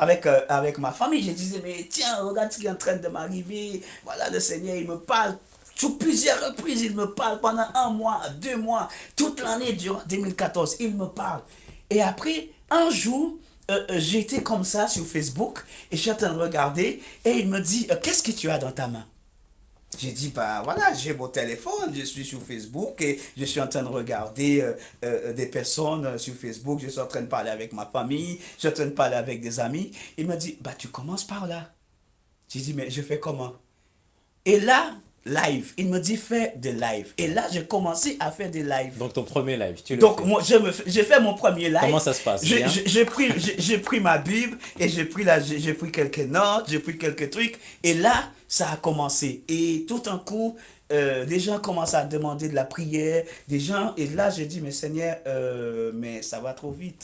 A: avec ma famille, je disais, mais tiens, regarde ce qui est en train de m'arriver. Voilà, le Seigneur, il me parle. Sur plusieurs reprises, il me parle pendant 1 mois, 2 mois, toute l'année durant 2014, il me parle. Et après, un jour, j'étais comme ça sur Facebook et je suis en train de regarder et il me dit, qu'est-ce que tu as dans ta main? J'ai dit, bah voilà, j'ai mon téléphone, je suis sur Facebook et je suis en train de regarder des personnes sur Facebook, je suis en train de parler avec ma famille, je suis en train de parler avec des amis. Il me dit, bah tu commences par là. J'ai dit, mais je fais comment? Et là, live, il me dit, fais des lives. Et là, j'ai commencé à faire des lives.
B: Donc ton premier live, tu le
A: Donc,
B: fais.
A: moi, j'ai fait mon premier live.
B: Comment ça se passe? Bien?
A: J'ai pris ma Bible et j'ai pris quelques notes, j'ai pris quelques trucs. Et là, ça a commencé. Et tout un coup, des gens commencent à demander de la prière. Des gens, et là, j'ai dit, mais Seigneur, mais ça va trop vite.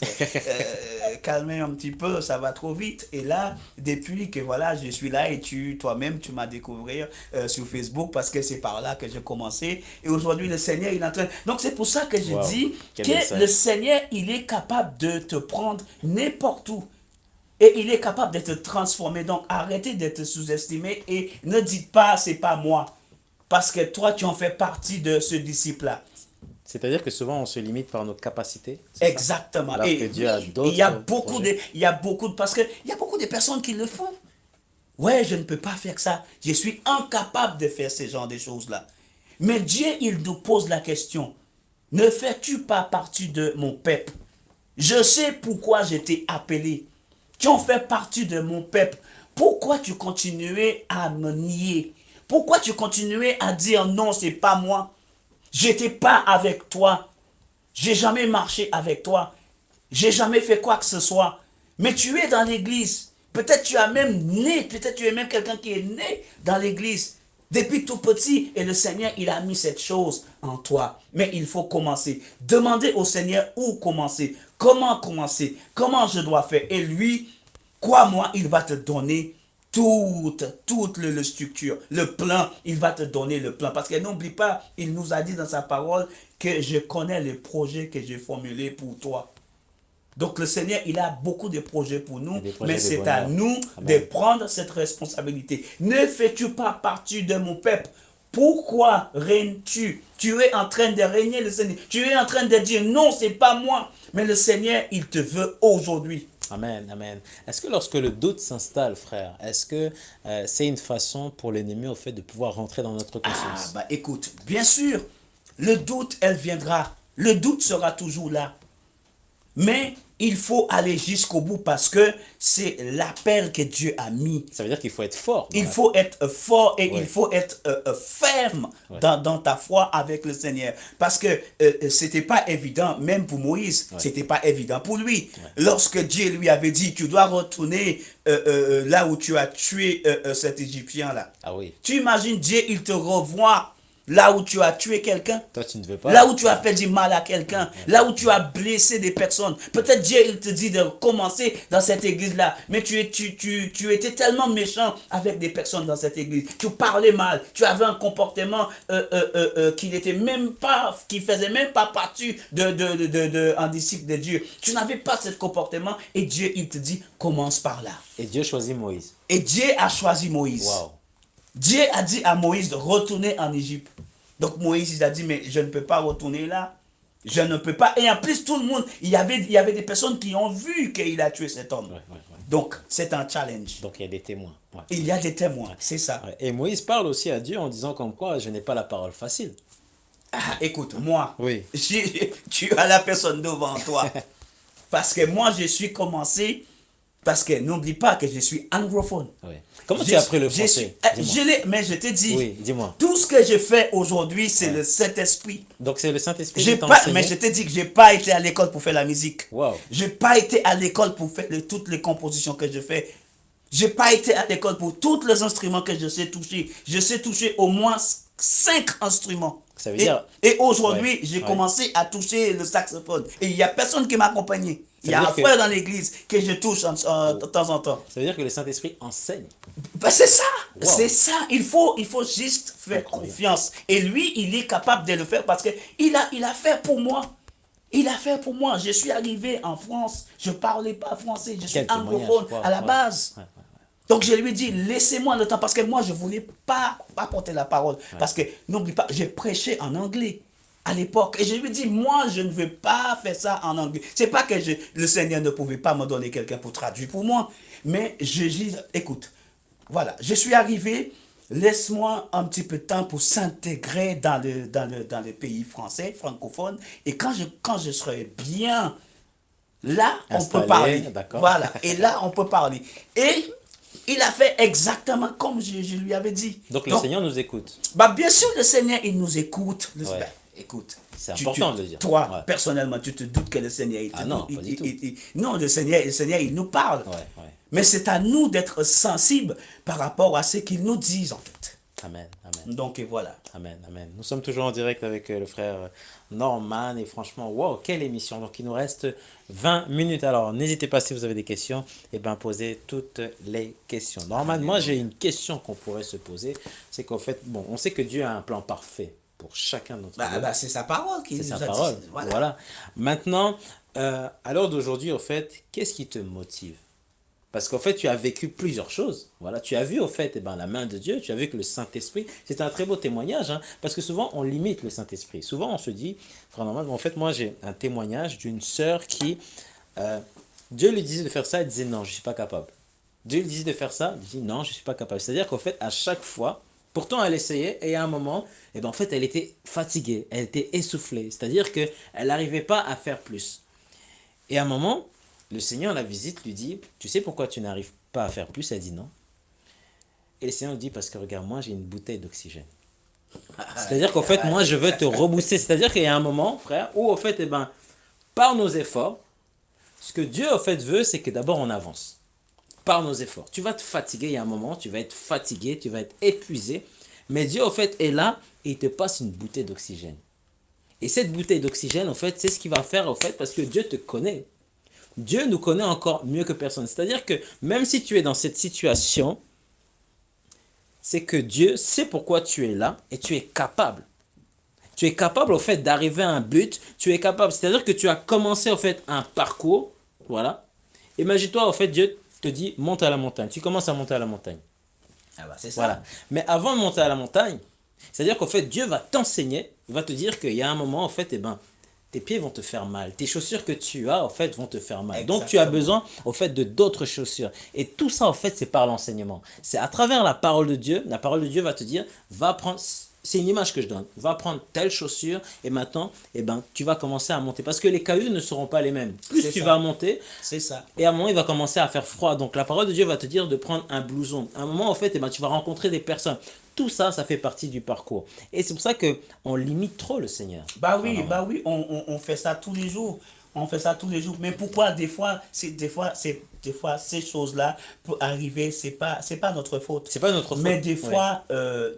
A: Calmez un petit peu, ça va trop vite. Et là, depuis que voilà, je suis là et toi-même, tu m'as découvert sur Facebook parce que c'est par là que j'ai commencé. Et aujourd'hui, le Seigneur, il est en train. Donc, c'est pour ça que je
B: Wow.
A: dis
B: Quel
A: que
B: message.
A: le Seigneur, il est capable de te prendre n'importe où. Et il est capable de te transformer. Donc, arrêtez d'être sous-estimé et ne dites pas, c'est pas moi. Parce que toi, tu en fais partie de ce disciple-là.
B: C'est-à-dire que souvent, on se limite par nos capacités. C'est ça?
A: Exactement.
B: Alors que
A: Et
B: Dieu a
A: oui,
B: d'autres
A: il y a beaucoup
B: projets.
A: parce que il y a beaucoup de personnes qui le font. Ouais, je ne peux pas faire ça. Je suis incapable de faire ce genre de choses-là. Mais Dieu, il nous pose la question. Ne fais-tu pas partie de mon peuple? Je sais pourquoi je t'ai appelé. Tu en fais partie de mon peuple. Pourquoi tu continuais à me nier? Pourquoi tu continuais à dire non, c'est pas moi? J'étais pas avec toi. J'ai jamais marché avec toi. J'ai jamais fait quoi que ce soit. Mais tu es dans l'église. Peut-être tu as même né, peut-être tu es même quelqu'un qui est né dans l'église. Depuis tout petit, et le Seigneur, il a mis cette chose en toi. Mais il faut commencer. Demandez au Seigneur où commencer. Comment commencer? Comment je dois faire? Et lui, crois-moi, il va te donner toute le structure, le plan, il va te donner le plan. Parce que n'oublie pas, il nous a dit dans sa parole que je connais les projets que j'ai formulés pour toi. Donc le Seigneur, il a beaucoup de projets pour nous,
B: des projets
A: mais
B: de
A: c'est à
B: bonheur.
A: nous de
B: Amen.
A: prendre cette responsabilité. Ne fais-tu pas partie de mon peuple? Pourquoi règnes-tu? Tu es en train de régner le Seigneur. Tu es en train de dire non, c'est pas moi. Mais le Seigneur, il te veut aujourd'hui.
B: Amen, amen. Est-ce que lorsque le doute s'installe, frère, est-ce que c'est une façon pour l'ennemi, au fait, de pouvoir rentrer dans notre
A: Ah,
B: conscience?
A: bah écoute, bien sûr, le doute, elle viendra. Le doute sera toujours là. Mais il faut aller jusqu'au bout parce que c'est l'appel que Dieu a mis.
B: Ça veut dire qu'il faut être fort dans
A: Il
B: la
A: faut être fort et
B: Ouais.
A: il faut être ferme
B: Ouais.
A: dans ta foi avec le Seigneur. Parce que c'était pas évident, même pour Moïse,
B: Ouais.
A: c'était pas évident pour lui. Lorsque Dieu lui avait dit, tu dois retourner là où tu as tué cet Égyptien-là.
B: Ah oui,
A: Tu imagines, Dieu, il te revoit là où tu as tué quelqu'un.
B: toi tu ne veux pas.
A: Là où tu as fait du mal à quelqu'un, là où tu as blessé des personnes. Peut-être Dieu, il te dit de commencer dans cette église-là. Mais tu étais tellement méchant avec des personnes dans cette église. Tu parlais mal. Tu avais un comportement qui n'était même pas, qui faisait même pas partie un disciple de Dieu. Tu n'avais pas ce comportement et Dieu, il te dit, commence par là.
B: Et Dieu choisit Moïse.
A: Et Dieu a choisi Moïse.
B: Waouh.
A: Dieu a dit à Moïse de retourner en Égypte. Donc Moïse, il a dit, mais je ne peux pas retourner là. Je ne peux pas. Et en plus, tout le monde, il y avait des personnes qui ont vu qu'il a tué cet homme.
B: Ouais, ouais, ouais.
A: Donc, c'est un challenge.
B: Donc il y a des témoins. Ouais.
A: Il y a des témoins, c'est ça.
B: Ouais. Et Moïse parle aussi à Dieu en disant comme quoi je n'ai pas la parole facile.
A: Ah, écoute, moi,
B: Oui.
A: tu as la personne devant toi. Parce que moi, je suis commencé, parce que n'oublie pas que je suis anglophone.
B: Oui. Comment tu
A: Je-
B: as appris le
A: je
B: français?
A: suis-
B: Dis-moi.
A: mais je te dis,
B: Oui, dis-moi.
A: tout ce que je fais aujourd'hui, c'est le Saint-Esprit.
B: Donc c'est le Saint-Esprit
A: J'ai
B: qui t'a
A: pas,
B: enseigné?
A: mais je te dis que j'ai pas été à l'école pour faire la musique.
B: Wow.
A: J'ai pas été à l'école pour faire toutes les compositions que je fais. J'ai pas été à l'école pour tous les instruments que je sais toucher. Je sais toucher au moins 5 instruments.
B: Ça veut
A: Et-
B: dire-
A: Et aujourd'hui,
B: Ouais,
A: j'ai
B: ouais.
A: commencé à toucher le saxophone. Et il y a personne qui m'a accompagné. Il y a
B: veut
A: un
B: dire que-
A: frère dans l'église que je touche de temps en temps.
B: Ça veut dire que le Saint-Esprit enseigne.
A: Ben, c'est ça,
B: Wow.
A: c'est ça. Il faut juste faire
B: Incroyable.
A: confiance. Et lui, il est capable de le faire parce que il a fait pour moi. Il a fait pour moi. Je suis arrivé en France, je parlais pas français, je suis
B: Quel témoignage.
A: anglophone
B: Wow,
A: à la
B: wow.
A: base.
B: Ouais, ouais.
A: Donc je lui ai dit, laissez-moi le temps parce que moi, je voulais pas apporter la parole. Parce que n'oublie pas, j'ai prêché en anglais à l'époque. Et je lui ai dit, moi, je ne veux pas faire ça en anglais. C'est pas que le Seigneur ne pouvait pas me donner quelqu'un pour traduire pour moi. Mais je dis, écoute, voilà, je suis arrivé, laisse-moi un petit peu de temps pour s'intégrer dans le pays français, francophone. Et quand je serai bien là, on
B: Installé,
A: peut parler.
B: d'accord.
A: Voilà, et là, on peut parler. Et il a fait exactement comme je lui avais dit.
B: Donc le Seigneur nous écoute.
A: Bah, bien sûr, le Seigneur, il nous écoute.
B: Ouais.
A: Ben, écoute.
B: C'est important de le dire.
A: Toi,
B: Ouais.
A: personnellement, tu te doutes que le Seigneur, il te
B: Ah non,
A: il-
B: pas du
A: il-
B: tout.
A: non, le Seigneur, il nous parle.
B: Ouais, ouais.
A: Mais c'est à nous d'être sensibles par rapport à ce qu'il nous dit, en fait.
B: Amen, amen.
A: Donc, et voilà.
B: Amen, amen. Nous sommes toujours en direct avec le frère Norman et franchement, wow, quelle émission. Donc il nous reste 20 minutes. Alors n'hésitez pas si vous avez des questions, et ben posez toutes les questions. Norman, moi j'ai une question qu'on pourrait se poser, c'est qu'en fait, bon, on sait que Dieu a un plan parfait pour chacun d'entre nous.
A: Bah, c'est sa parole qui
B: C'est
A: nous
B: sa
A: a
B: parole.
A: dit.
B: Voilà. Maintenant, à l'heure d'aujourd'hui, au fait, qu'est-ce qui te motive? Parce qu'en fait, tu as vécu plusieurs choses. Voilà, tu as vu, au fait, eh ben, la main de Dieu, tu as vu que le Saint-Esprit, c'est un très beau témoignage, hein, parce que souvent, on limite le Saint-Esprit. Souvent, on se dit, frère Norman, en fait, moi, j'ai un témoignage d'une sœur qui, Dieu lui disait de faire ça, elle disait non, je ne suis pas capable. Dieu lui disait de faire ça, elle dit non, je ne suis pas capable. C'est-à-dire qu'en fait, à chaque fois, pourtant, elle essayait, et à un moment, eh ben, en fait, elle était fatiguée, elle était essoufflée. C'est-à-dire qu'elle n'arrivait pas à faire plus. Et à un moment, le Seigneur la visite, lui dit, tu sais pourquoi tu n'arrives pas à faire plus? Elle dit non. Et le Seigneur lui dit, parce que regarde, moi j'ai une bouteille d'oxygène. C'est-à-dire qu'en fait, moi je veux te rebooster. C'est-à-dire qu'il y a un moment, frère, où au fait, eh ben, par nos efforts, ce que Dieu au fait veut, c'est que d'abord on avance. Par nos efforts. Tu vas te fatiguer, il y a un moment, tu vas être fatigué, tu vas être épuisé. Mais Dieu au fait est là et il te passe une bouteille d'oxygène. Et cette bouteille d'oxygène, en fait, c'est ce qu'il va faire, en fait, parce que Dieu te connaît. Dieu nous connaît encore mieux que personne. C'est-à-dire que même si tu es dans cette situation, c'est que Dieu sait pourquoi tu es là et tu es capable. Tu es capable, au fait, d'arriver à un but. Tu es capable. C'est-à-dire que tu as commencé, au fait, un parcours. Voilà. Imagine-toi, au fait, Dieu te dit, monte à la montagne. Tu commences à monter à la montagne.
A: Ah bah, c'est ça.
B: Voilà. Mais avant de monter à la montagne, c'est-à-dire qu'en fait, Dieu va t'enseigner. Il va te dire qu'il y a un moment, en fait, eh ben, tes pieds vont te faire mal. Tes chaussures que tu as, en fait, vont te faire mal. Donc, tu as besoin, au fait, de d'autres chaussures. Et tout ça, en fait, c'est par l'enseignement. C'est à travers la parole de Dieu. La parole de Dieu va te dire, va prendre... C'est une image que je donne. Va prendre telle chaussure et maintenant, eh ben, tu vas commencer à monter. Parce que les cailloux ne seront pas les mêmes. Plus tu vas monter,
A: c'est ça.
B: Et à un moment, il va commencer à faire froid. Donc, la parole de Dieu va te dire de prendre un blouson. À un moment, en fait, eh ben, tu vas rencontrer des personnes. Tout ça, ça fait partie du parcours. Et c'est pour ça qu'on limite trop le Seigneur.
A: Bah oui, on fait ça tous les jours. On fait ça tous les jours. Mais pourquoi des fois, ces choses-là, pour arriver, c'est pas notre faute.
B: C'est pas notre faute.
A: Mais des fois,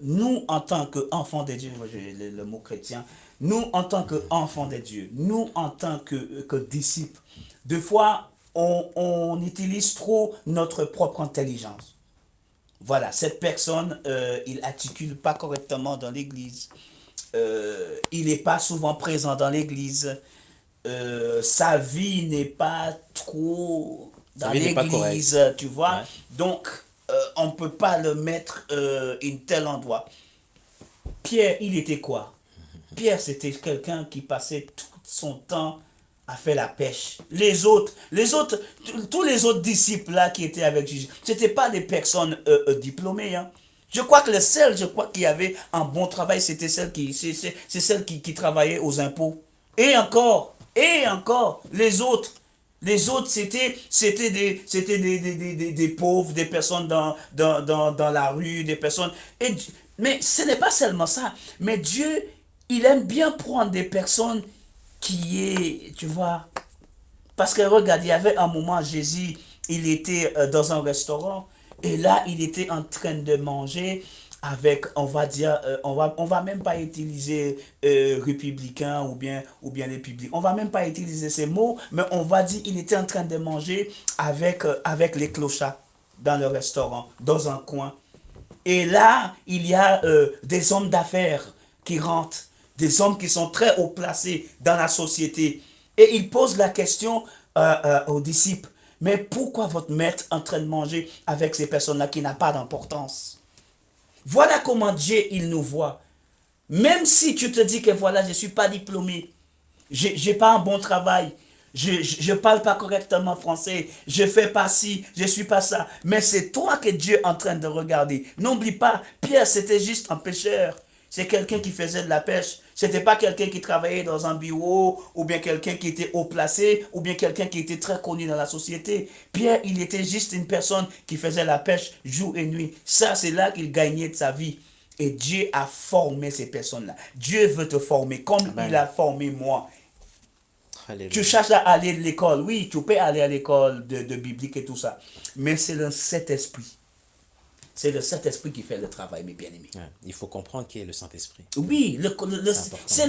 A: nous, en tant qu'enfants de Dieu, le mot chrétien, nous, en tant qu'enfants de Dieu, nous, en tant que disciples, des fois, on utilise trop notre propre intelligence. Voilà, cette personne, il articule pas correctement dans l'église. Il n'est pas souvent présent dans l'église. Sa vie n'est pas trop dans l'église, tu vois. Ouais. Donc, on ne peut pas le mettre un tel endroit. Pierre, il était quoi? Pierre, c'était quelqu'un qui passait tout son temps à faire la pêche. Tous les autres disciples là qui étaient avec Jésus, ce n'étaient pas des personnes diplômées. Hein. Je crois que qui avait un bon travail, c'était celle qui travaillait aux impôts. Et encore, les autres, c'était des pauvres, des personnes dans la rue, des personnes. Mais ce n'est pas seulement ça. Mais Dieu, il aime bien prendre des personnes tu vois. Parce que regarde, il y avait un moment, Jésus, il était dans un restaurant. Et là, il était en train de manger avec, on va dire, on va même pas utiliser républicain ou bien les publics. On va même pas utiliser ces mots, mais on va dire il était en train de manger avec les clochards dans le restaurant, dans un coin. Et là, il y a des hommes d'affaires qui rentrent, des hommes qui sont très haut placés dans la société. Et ils posent la question aux disciples. Mais pourquoi votre maître est en train de manger avec ces personnes-là qui n'ont pas d'importance? Voilà comment Dieu, il nous voit. Même si tu te dis que voilà, je ne suis pas diplômé, je n'ai pas un bon travail, je ne parle pas correctement français, je ne fais pas ci, je ne suis pas ça. Mais c'est toi que Dieu est en train de regarder. N'oublie pas, Pierre, c'était juste un pêcheur. C'est quelqu'un qui faisait de la pêche. Ce n'était pas quelqu'un qui travaillait dans un bureau, ou bien quelqu'un qui était haut placé, ou bien quelqu'un qui était très connu dans la société. Pierre, il était juste une personne qui faisait la pêche jour et nuit. Ça, c'est là qu'il gagnait de sa vie. Et Dieu a formé ces personnes-là. Dieu veut te former comme Amen. Il a formé moi. Alléluia. Tu cherches à aller à l'école. Oui, tu peux aller à l'école de biblique et tout ça. Mais c'est le Saint-Esprit. C'est le Saint-Esprit qui fait le travail, mes bien-aimés.
B: Ouais, il faut comprendre qui est le Saint-Esprit.
A: Oui, c'est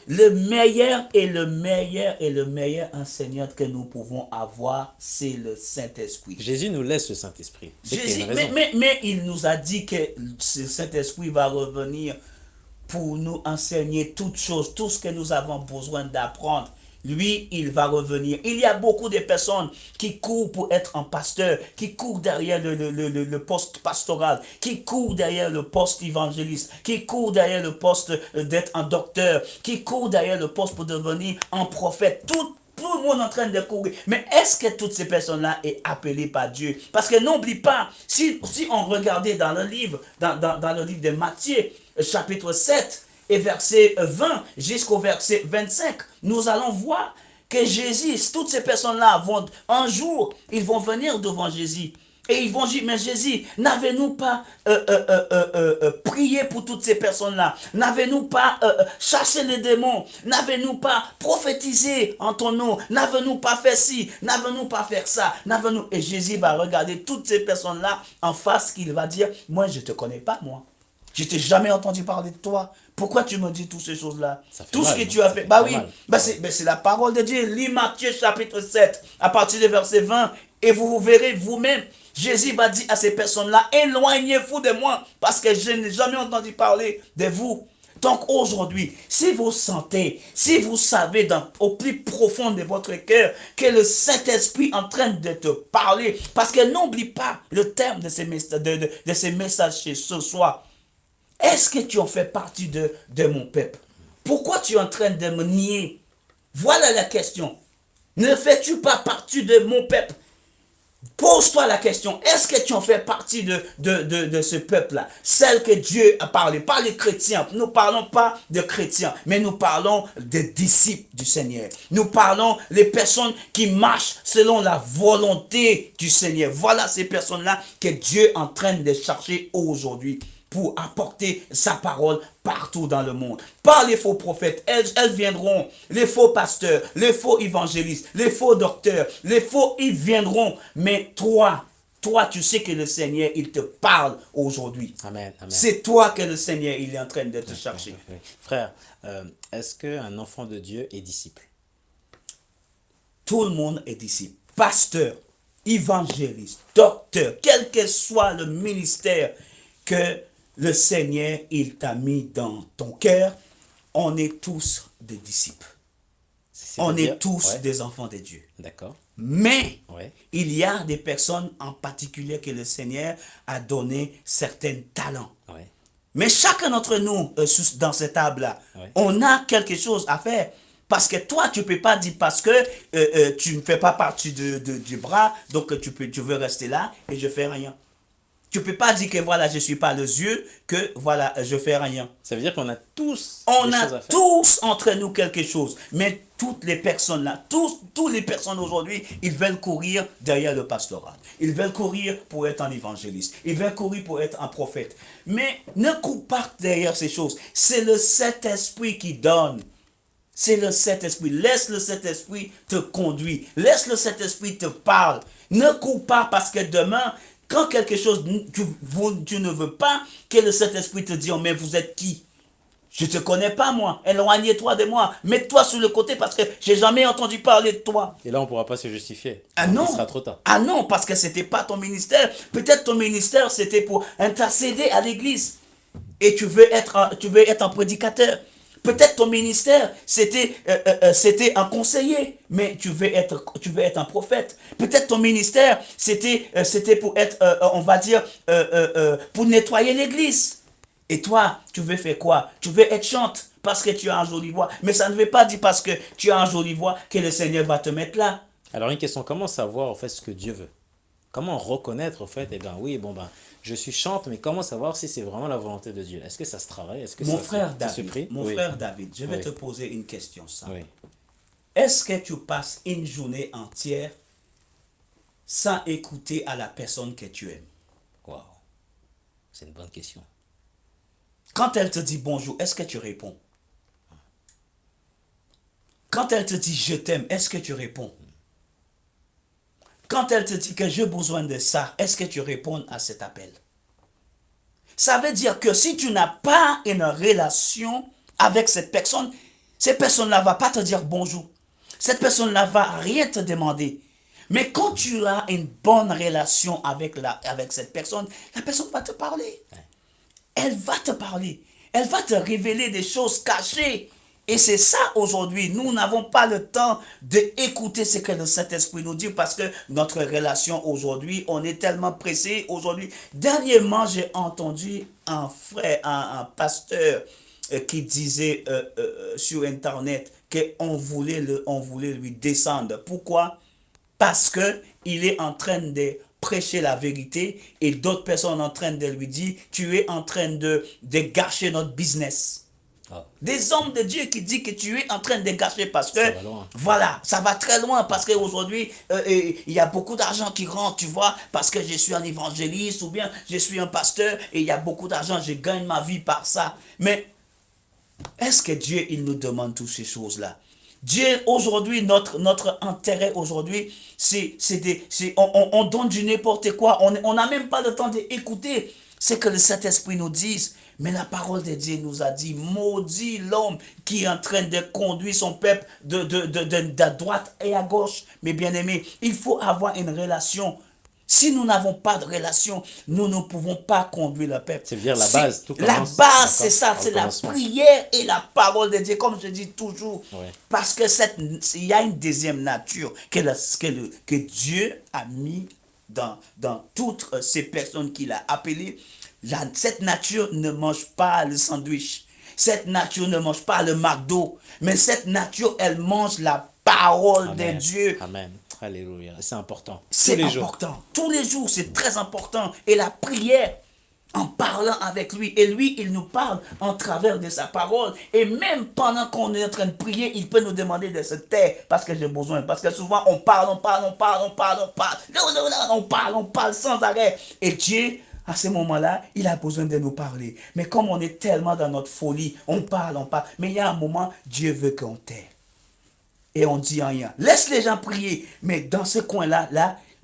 A: le meilleur et le meilleur enseignant que nous pouvons avoir, c'est le Saint-Esprit.
B: Jésus nous laisse le Saint-Esprit.
A: Mais il nous a dit que ce Saint-Esprit va revenir pour nous enseigner toutes choses, tout ce que nous avons besoin d'apprendre. Lui, il va revenir. Il y a beaucoup de personnes qui courent pour être un pasteur, qui courent derrière le poste pastoral, qui courent derrière le poste évangéliste, qui courent derrière le poste d'être un docteur, qui courent derrière le poste pour devenir un prophète. Tout le monde est en train de courir. Mais est-ce que toutes ces personnes-là sont appelées par Dieu? Parce que n'oublie pas, si on regardait dans le livre de Matthieu, chapitre 7, et verset 20 jusqu'au verset 25, nous allons voir que Jésus, toutes ces personnes-là vont, un jour, ils vont venir devant Jésus. Et ils vont dire, mais Jésus, n'avez-nous pas prié pour toutes ces personnes-là? N'avez-nous pas chassé les démons? N'avez-nous pas prophétisé en ton nom? N'avez-nous pas fait ci? N'avez-nous pas fait ça? Et Jésus va regarder toutes ces personnes-là en face, qu'il va dire, moi je ne te connais pas, moi. Je t'ai jamais entendu parler de toi. Pourquoi tu me dis toutes ces choses-là? Tout ce que tu as fait. Bah oui, c'est la parole de Dieu. Lis Matthieu chapitre 7, à partir du verset 20, et vous verrez vous-même. Jésus va dire à ces personnes-là, éloignez-vous de moi, parce que je n'ai jamais entendu parler de vous. Donc aujourd'hui, si vous sentez, si vous savez au plus profond de votre cœur que le Saint-Esprit est en train de te parler, parce que n'oublie pas le terme de ces messages ce soir. Est-ce que tu en fais partie de mon peuple? Pourquoi tu es en train de me nier? Voilà la question. Ne fais-tu pas partie de mon peuple? Pose-toi la question, est-ce que tu en fais partie de ce peuple-là? Celle que Dieu a parlé, pas les chrétiens. Nous ne parlons pas de chrétiens, mais nous parlons des disciples du Seigneur. Nous parlons des personnes qui marchent selon la volonté du Seigneur. Voilà ces personnes-là que Dieu est en train de chercher aujourd'hui pour apporter sa parole partout dans le monde. Par les faux prophètes, elles viendront. Les faux pasteurs, les faux évangélistes, les faux docteurs, les faux, ils viendront. Mais toi, tu sais que le Seigneur, il te parle aujourd'hui.
B: Amen, amen.
A: C'est toi que le Seigneur, il est en train de te chercher.
B: Oui. Frère, est-ce qu'un enfant de Dieu est disciple?
A: Tout le monde est disciple. Pasteur, évangéliste, docteur, quel que soit le ministère que le Seigneur, il t'a mis dans ton cœur, on est tous des disciples. On est tous des enfants de Dieu.
B: D'accord.
A: Mais
B: Ouais.
A: il y a des personnes en particulier que le Seigneur a donné certains talents.
B: Ouais.
A: Mais chacun d'entre nous, dans cette table-là,
B: Ouais.
A: on a quelque chose à faire. Parce que toi, tu ne peux pas dire parce que tu ne fais pas partie du bras, donc tu veux rester là et je fais rien. Tu ne peux pas dire que voilà, je ne suis pas les yeux, que voilà, je fais rien.
B: Ça veut dire qu'on a tous
A: On
B: des
A: a
B: choses à faire.
A: tous entre nous quelque chose. Mais toutes les personnes là, toutes les personnes aujourd'hui, ils veulent courir derrière le pastorat. Ils veulent courir pour être un évangéliste. Ils veulent courir pour être un prophète. Mais ne cours pas derrière ces choses. C'est le Saint-Esprit qui donne. C'est le Saint-Esprit. Laisse le Saint-Esprit te conduire. Laisse le Saint-Esprit te parler. Ne cours pas parce que demain, quand quelque chose, tu ne veux pas que le Saint-Esprit te dise, oh, mais vous êtes qui? Je ne te connais pas, moi. Éloigne-toi de moi. Mets-toi sur le côté parce que j'ai jamais entendu parler de toi.
B: Et là, on ne pourra pas se justifier.
A: Ah non.
B: Il sera trop tard.
A: Ah non, parce que ce n'était pas ton ministère. Peut-être ton ministère, c'était pour intercéder à l'église. Et tu veux être un prédicateur. Peut-être ton ministère, c'était un conseiller, mais tu veux être un prophète. Peut-être ton ministère, c'était pour être, on va dire, pour nettoyer l'église. Et toi, tu veux faire quoi? Tu veux être chante parce que tu as un joli voix. Mais ça ne veut pas dire parce que tu as un joli voix que le Seigneur va te mettre là.
B: Alors, une question, comment savoir en fait ce que Dieu veut? Comment reconnaître en fait, eh bien oui, bon ben, je suis chante, mais comment savoir si c'est vraiment la volonté de Dieu? Est-ce que ça se travaille? Est-ce que
A: Mon
B: ça
A: frère
B: se prie?
A: David,
B: Oui.
A: frère David, je vais
B: Oui.
A: te poser une question simple.
B: Oui.
A: Est-ce que tu passes une journée entière sans écouter à la personne que tu aimes?
B: Waouh. C'est une bonne question.
A: Quand elle te dit bonjour, est-ce que tu réponds? Quand elle te dit je t'aime, est-ce que tu réponds? Quand elle te dit que j'ai besoin de ça, est-ce que tu réponds à cet appel? Ça veut dire que si tu n'as pas une relation avec cette personne-là ne va pas te dire bonjour. Cette personne-là ne va rien te demander. Mais quand tu as une bonne relation avec cette personne, la personne va te parler. Elle va te parler. Elle va te révéler des choses cachées. Et c'est ça aujourd'hui. Nous n'avons pas le temps d'écouter ce que le Saint-Esprit nous dit parce que notre relation aujourd'hui, on est tellement pressé aujourd'hui. Dernièrement, j'ai entendu un frère, un pasteur qui disait sur Internet qu'on voulait lui descendre. Pourquoi? Parce que il est en train de prêcher la vérité et d'autres personnes sont en train de lui dire tu es en train de gâcher notre business.
B: Ah.
A: Des hommes de Dieu qui disent que tu es en train de gâcher parce que
B: Ça va loin.
A: voilà, ça va très loin parce qu'aujourd'hui il y a beaucoup d'argent qui rentre, tu vois, parce que je suis un évangéliste ou bien je suis un pasteur et il y a beaucoup d'argent, je gagne ma vie par ça. Mais est-ce que Dieu, il nous demande toutes ces choses-là? Dieu, aujourd'hui, notre intérêt aujourd'hui, on donne du n'importe quoi. On n'a même pas le temps d'écouter ce que le Saint-Esprit nous dit. Mais la parole de Dieu nous a dit, maudit l'homme qui est en train de conduire son peuple de droite et à gauche. Mais bien aimé, il faut avoir une relation. Si nous n'avons pas de relation, nous ne pouvons pas conduire le peuple.
B: C'est-à-dire la base, tout
A: La
B: commence,
A: base, c'est ça,
B: au
A: c'est la
B: commencement.
A: prière et la parole de Dieu, comme je dis toujours.
B: Ouais.
A: Parce que il y a une deuxième nature que Dieu a mis dans toutes ces personnes qu'il a appelées. Cette nature ne mange pas le sandwich. Cette nature ne mange pas le McDo, mais cette nature, elle mange la parole de
B: Amen.
A: Dieu.
B: Amen. Alléluia. C'est important. Tous
A: C'est
B: les jours.
A: important. Tous les jours, c'est très important. Et la prière, en parlant avec lui, et lui, il nous parle en travers de sa parole. Et même pendant qu'on est en train de prier, il peut nous demander de se taire parce que j'ai besoin. Parce que souvent, on parle sans arrêt. Et Dieu, à ce moment-là, il a besoin de nous parler. Mais comme on est tellement dans notre folie, on parle. Mais il y a un moment, Dieu veut qu'on taire. Et on dit rien. Laisse les gens prier. Mais dans ce coin-là,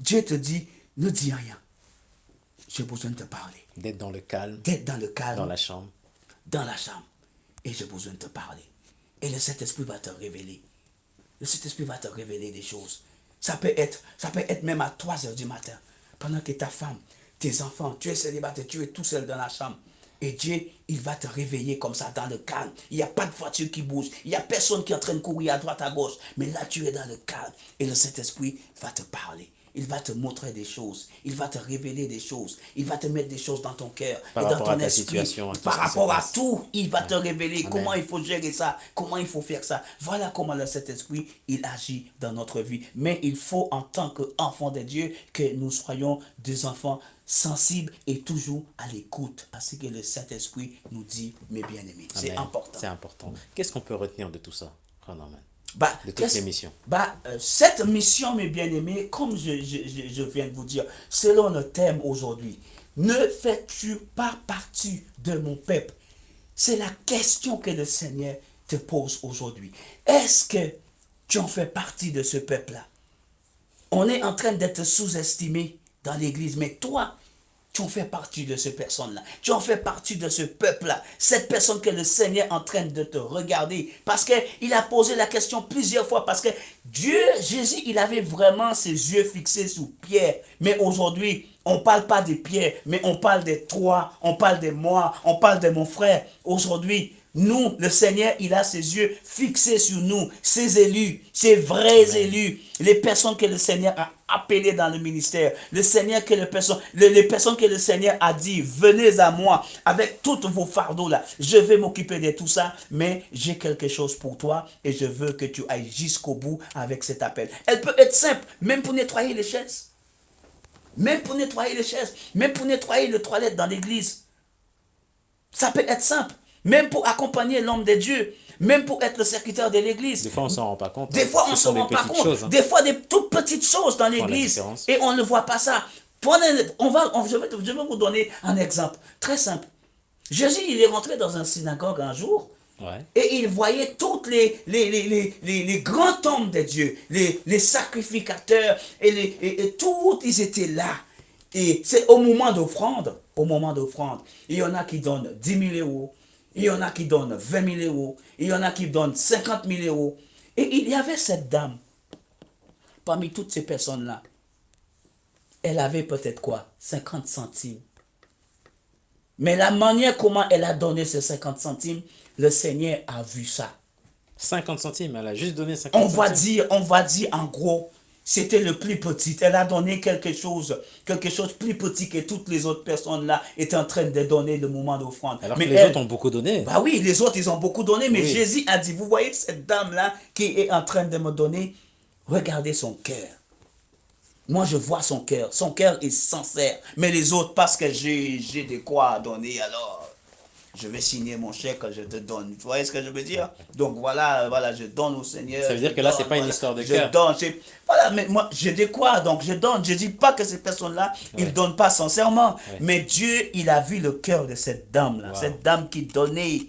A: Dieu te dit, ne dis rien. J'ai besoin de te parler.
B: D'être dans le calme.
A: D'être dans le calme.
B: Dans la chambre.
A: Dans la chambre. Et j'ai besoin de te parler. Et le Saint-Esprit va te révéler. Le Saint-Esprit va te révéler des choses. Ça peut être même à 3 heures du matin. Pendant que ta femme, tes enfants, tu es célibataire, tu es tout seul dans la chambre. Et Dieu, il va te réveiller comme ça dans le calme. Il n'y a pas de voiture qui bouge. Il n'y a personne qui est en train de courir à droite, à gauche. Mais là, tu es dans le calme. Et le Saint-Esprit va te parler. Il va te montrer des choses. Il va te révéler des choses. Il va te mettre des choses dans ton cœur et dans ton esprit. Par rapport à tout, il va te révéler comment il faut gérer ça, comment il faut faire ça. Voilà comment le Saint-Esprit, il agit dans notre vie. Mais il faut, en tant qu'enfants de Dieu, que nous soyons des enfants sensibles et toujours à l'écoute à ce que le Saint-Esprit nous dit, mes bien-aimés. C'est important.
B: C'est important. Qu'est-ce qu'on peut retenir de tout ça, Frère Norman?
A: De
B: toutes les missions.
A: Cette mission, mes bien-aimés, comme je viens de vous dire, selon le thème aujourd'hui, ne fais-tu pas partie de mon peuple? C'est la question que le Seigneur te pose aujourd'hui. Est-ce que tu en fais partie de ce peuple-là? On est en train d'être sous-estimé dans l'église, mais toi, tu en fais partie de ces personnes-là. Tu en fais partie de ce peuple-là. Cette personne que le Seigneur est en train de te regarder. Parce qu'il a posé la question plusieurs fois. Parce que Dieu, Jésus, il avait vraiment ses yeux fixés sur Pierre. Mais aujourd'hui, on ne parle pas de Pierre, mais on parle de toi, on parle de moi, on parle de mon frère. Aujourd'hui, nous, le Seigneur, il a ses yeux fixés sur nous, ses élus, ses vrais élus, les personnes que le Seigneur a appelées dans le ministère, le Seigneur que les personnes que le Seigneur a dit, venez à moi avec tous vos fardeaux là, je vais m'occuper de tout ça, mais j'ai quelque chose pour toi et je veux que tu ailles jusqu'au bout avec cet appel. Elle peut être simple, même pour nettoyer les chaises, même pour nettoyer les chaises, même pour nettoyer les toilettes dans l'église. Ça peut être simple. Même pour accompagner l'homme de Dieu, même pour être le serviteur de l'église.
B: Des fois, on ne s'en rend pas compte.
A: Des fois, on ne s'en rend pas compte. Des fois, des toutes petites choses dans l'église. Et on ne voit pas ça. Je vais vous donner un exemple très simple. Jésus, il est rentré dans une synagogue un jour.
B: Ouais.
A: Et il voyait tous les grands hommes de Dieu, les sacrificateurs, et tous, ils étaient là. Et c'est au moment d'offrande, il y en a qui donnent 10 000 euros, il y en a qui donnent 20 000 euros, il y en a qui donnent 50 000 euros. Et il y avait cette dame, parmi toutes ces personnes-là, elle avait peut-être quoi? 50 centimes. Mais la manière comment elle a donné ces 50 centimes, le Seigneur a vu ça.
B: 50 centimes, elle a juste donné 50
A: centimes. On va dire en gros, c'était le plus petit. Elle a donné quelque chose plus petit que toutes les autres personnes là étaient en train de donner le moment d'offrande.
B: Alors mais que les autres ont beaucoup donné.
A: Bah oui, les autres ils ont beaucoup donné, mais oui. Jésus a dit, vous voyez cette dame là qui est en train de me donner, regardez son cœur. Moi je vois son cœur est sincère, mais les autres parce que j'ai de quoi donner alors. Je vais signer mon chèque, je te donne. Tu vois ce que je veux dire? Donc voilà, je donne au Seigneur.
B: Ça veut dire que là, c'est pas une histoire de cœur.
A: Je donne. Voilà, mais moi, j'ai de quoi, donc je donne. Je dis pas que ces personnes-là, ils donnent pas sincèrement. Ouais. Mais Dieu, il a vu le cœur de cette dame-là. Wow. Cette dame qui donnait.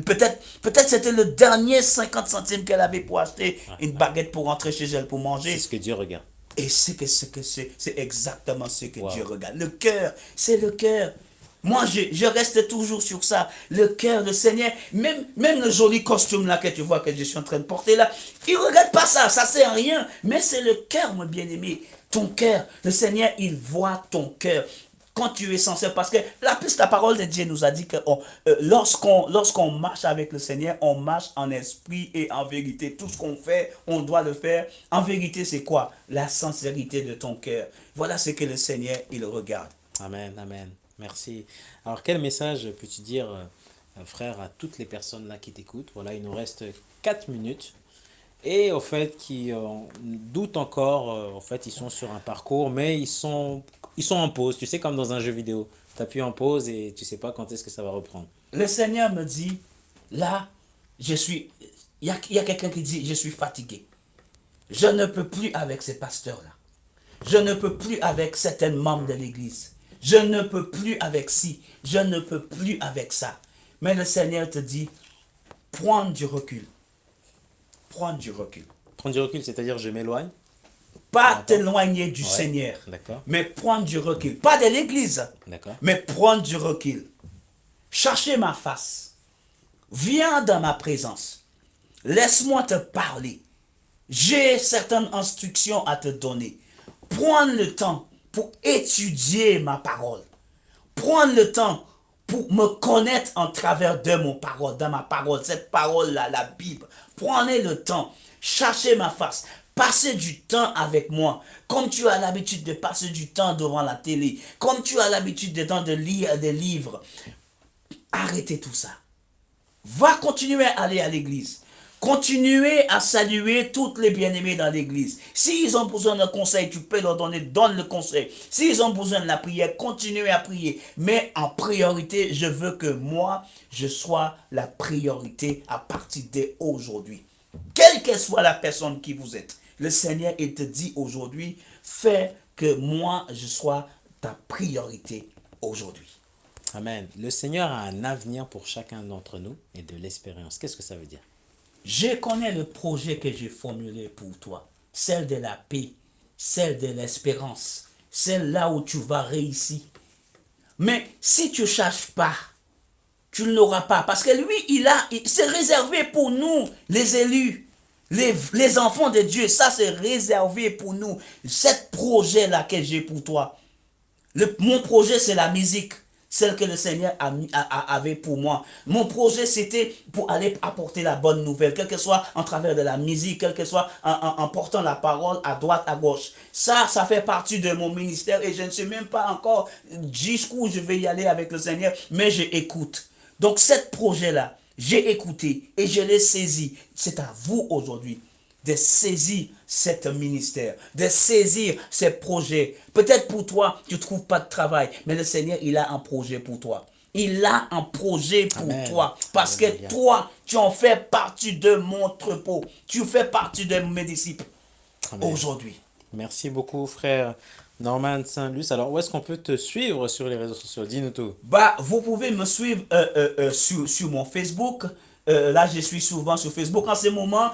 A: Peut-être c'était le dernier 50 centimes qu'elle avait pour acheter une baguette pour rentrer chez elle pour manger.
B: C'est ce que Dieu regarde.
A: Et c'est exactement ce que Dieu regarde. Le cœur, c'est le cœur. Moi, je reste toujours sur ça. Le cœur, le Seigneur, même le joli costume là que tu vois que je suis en train de porter là, il ne regarde pas ça, ça sert à rien. Mais c'est le cœur, mon bien-aimé. Ton cœur, le Seigneur, il voit ton cœur. Quand tu es sincère, parce que la parole de Dieu nous a dit que lorsqu'on marche avec le Seigneur, on marche en esprit et en vérité. Tout ce qu'on fait, on doit le faire. En vérité, c'est quoi? La sincérité de ton cœur. Voilà ce que le Seigneur, il regarde.
B: Amen, amen. Merci. Alors, quel message peux-tu dire frère, à toutes les personnes là qui t'écoutent. Voilà, il nous reste 4 minutes. Et au fait, qui doutent encore, en fait, ils sont sur un parcours, mais ils sont en pause. Tu sais, comme dans un jeu vidéo. Tu appuies en pause et tu sais pas quand est-ce que ça va reprendre.
A: Le Seigneur me dit, là, je suis... il y a quelqu'un qui dit, je suis fatigué. Je ne peux plus avec ces pasteurs-là. Je ne peux plus avec certains membres de l'église. Je ne peux plus avec ci. Je ne peux plus avec ça. Mais le Seigneur te dit, prends du recul. Prends du recul.
B: Prendre du recul, c'est-à-dire je m'éloigne.
A: Pas
B: D'accord.
A: t'éloigner du
B: Ouais.
A: Seigneur.
B: D'accord.
A: Mais prendre du recul. Pas de l'église.
B: D'accord.
A: Mais prendre du recul. Cherchez ma face. Viens dans ma présence. Laisse-moi te parler. J'ai certaines instructions à te donner. Prends le temps pour étudier ma parole. Prends le temps pour me connaître en travers de mon parole, dans ma parole, cette parole-là, la Bible. Prenez le temps. Cherchez ma face. Passez du temps avec moi. Comme tu as l'habitude de passer du temps devant la télé. Comme tu as l'habitude de lire des livres. Arrêtez tout ça. Va continuer à aller à l'église. Continuez à saluer toutes les bien-aimés dans l'église. S'ils ont besoin d'un conseil, tu peux leur donner, donne le conseil. S'ils ont besoin de la prière, continuez à prier. Mais en priorité, je veux que moi, je sois la priorité à partir d'aujourd'hui. Quelle que soit la personne qui vous êtes, le Seigneur, il te dit aujourd'hui, fais que moi, je sois ta priorité aujourd'hui.
B: Amen. Le Seigneur a un avenir pour chacun d'entre nous et de l'expérience. Qu'est-ce que ça veut dire?
A: Je connais le projet que j'ai formulé pour toi, celle de la paix, celle de l'espérance, celle là où tu vas réussir. Mais si tu ne cherches pas, tu ne l'auras pas. Parce que lui, c'est réservé pour nous, les élus, les enfants de Dieu. Ça, c'est réservé pour nous. Ce projet-là que j'ai pour toi. Mon projet, c'est la musique. Celle que le Seigneur avait pour moi. Mon projet, c'était pour aller apporter la bonne nouvelle, quel que soit en travers de la musique, quel que soit en portant la parole à droite, à gauche. Ça fait partie de mon ministère et je ne sais même pas encore jusqu'où je vais y aller avec le Seigneur, mais j'écoute. Donc, ce projet-là, j'ai écouté et je l'ai saisi. C'est à vous aujourd'hui de saisir cet ministère, de saisir ces projets. Peut-être pour toi, tu ne trouves pas de travail, mais le Seigneur, il a un projet pour toi. Il a un projet pour
B: Amen.
A: toi. Parce que
B: Alléluia.
A: toi, tu en fais partie de mon troupeau. Tu fais partie de mes disciples
B: Amen.
A: aujourd'hui.
B: Merci beaucoup, frère Norman Saint-Luc. Alors, où est-ce qu'on peut te suivre sur les réseaux sociaux? Dis-nous tout.
A: Bah, vous pouvez me suivre sur mon Facebook. Là, je suis souvent sur Facebook. En ce moment,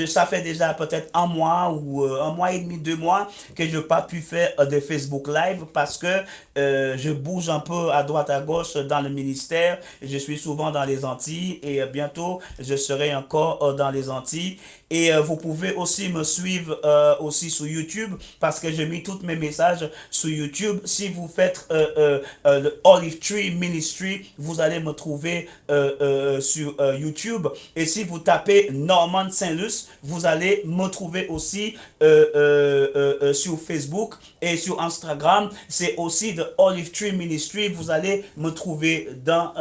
A: ça fait déjà peut-être un mois ou un mois et demi, 2 mois que je n'ai pas pu faire de Facebook Live parce que je bouge un peu à droite, à gauche dans le ministère. Je suis souvent dans les Antilles et bientôt, je serai encore dans les Antilles. Et vous pouvez aussi me suivre aussi sur YouTube parce que je mets tous mes messages sur YouTube. Si vous faites le Olive Tree Ministry, vous allez me trouver sur YouTube. Et si vous tapez Norman Saint-Luc, vous allez me trouver aussi sur Facebook et sur Instagram. C'est aussi de Olive Tree Ministry. Vous allez me trouver dans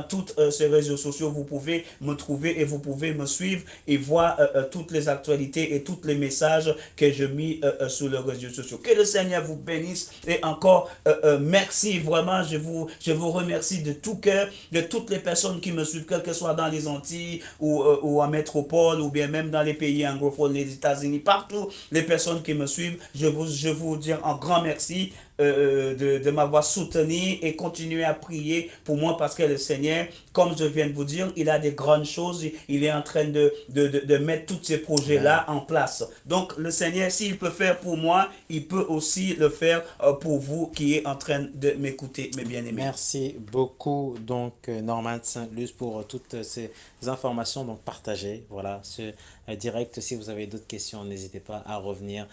A: toutes ces réseaux sociaux. Vous pouvez me trouver et vous pouvez me suivre et voir toutes les actualités et tous les messages que je mets sur les réseaux sociaux. Que le Seigneur vous bénisse et encore merci vraiment. Je vous remercie de tout cœur, de toutes les personnes qui me suivent, quel que soit dans les Antilles ou en métropole ou bien même dans les pays anglophones, les États-Unis, partout, les personnes qui me suivent, je vous dis un grand merci de m'avoir soutenu et continuer à prier pour moi parce que le Seigneur, comme je viens de vous dire, il a des grandes choses, il est en train de mettre tous ces projets-là en place. Donc le Seigneur, s'il peut faire pour moi, il peut aussi le faire pour vous qui êtes en train de m'écouter, mes bien-aimés.
B: Merci beaucoup, donc, Norman Saint-Luc, pour toutes ces informations donc partagées. Voilà, ce direct. Si vous avez d'autres questions, n'hésitez pas à revenir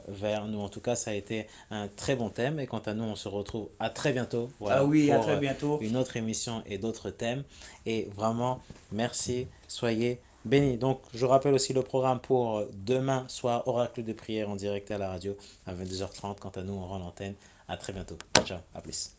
B: vers nous. En tout cas, ça a été un très bon thème. Et quant à nous, on se retrouve à très bientôt. Voilà,
A: Ah oui, à
B: pour
A: très bientôt.
B: une autre émission et d'autres thèmes. Et vraiment, merci. Soyez bénis. Donc, je rappelle aussi le programme pour demain soir, oracle de prière en direct à la radio à 22h30. Quant à nous, on rend l'antenne. À très bientôt. Ciao, à plus.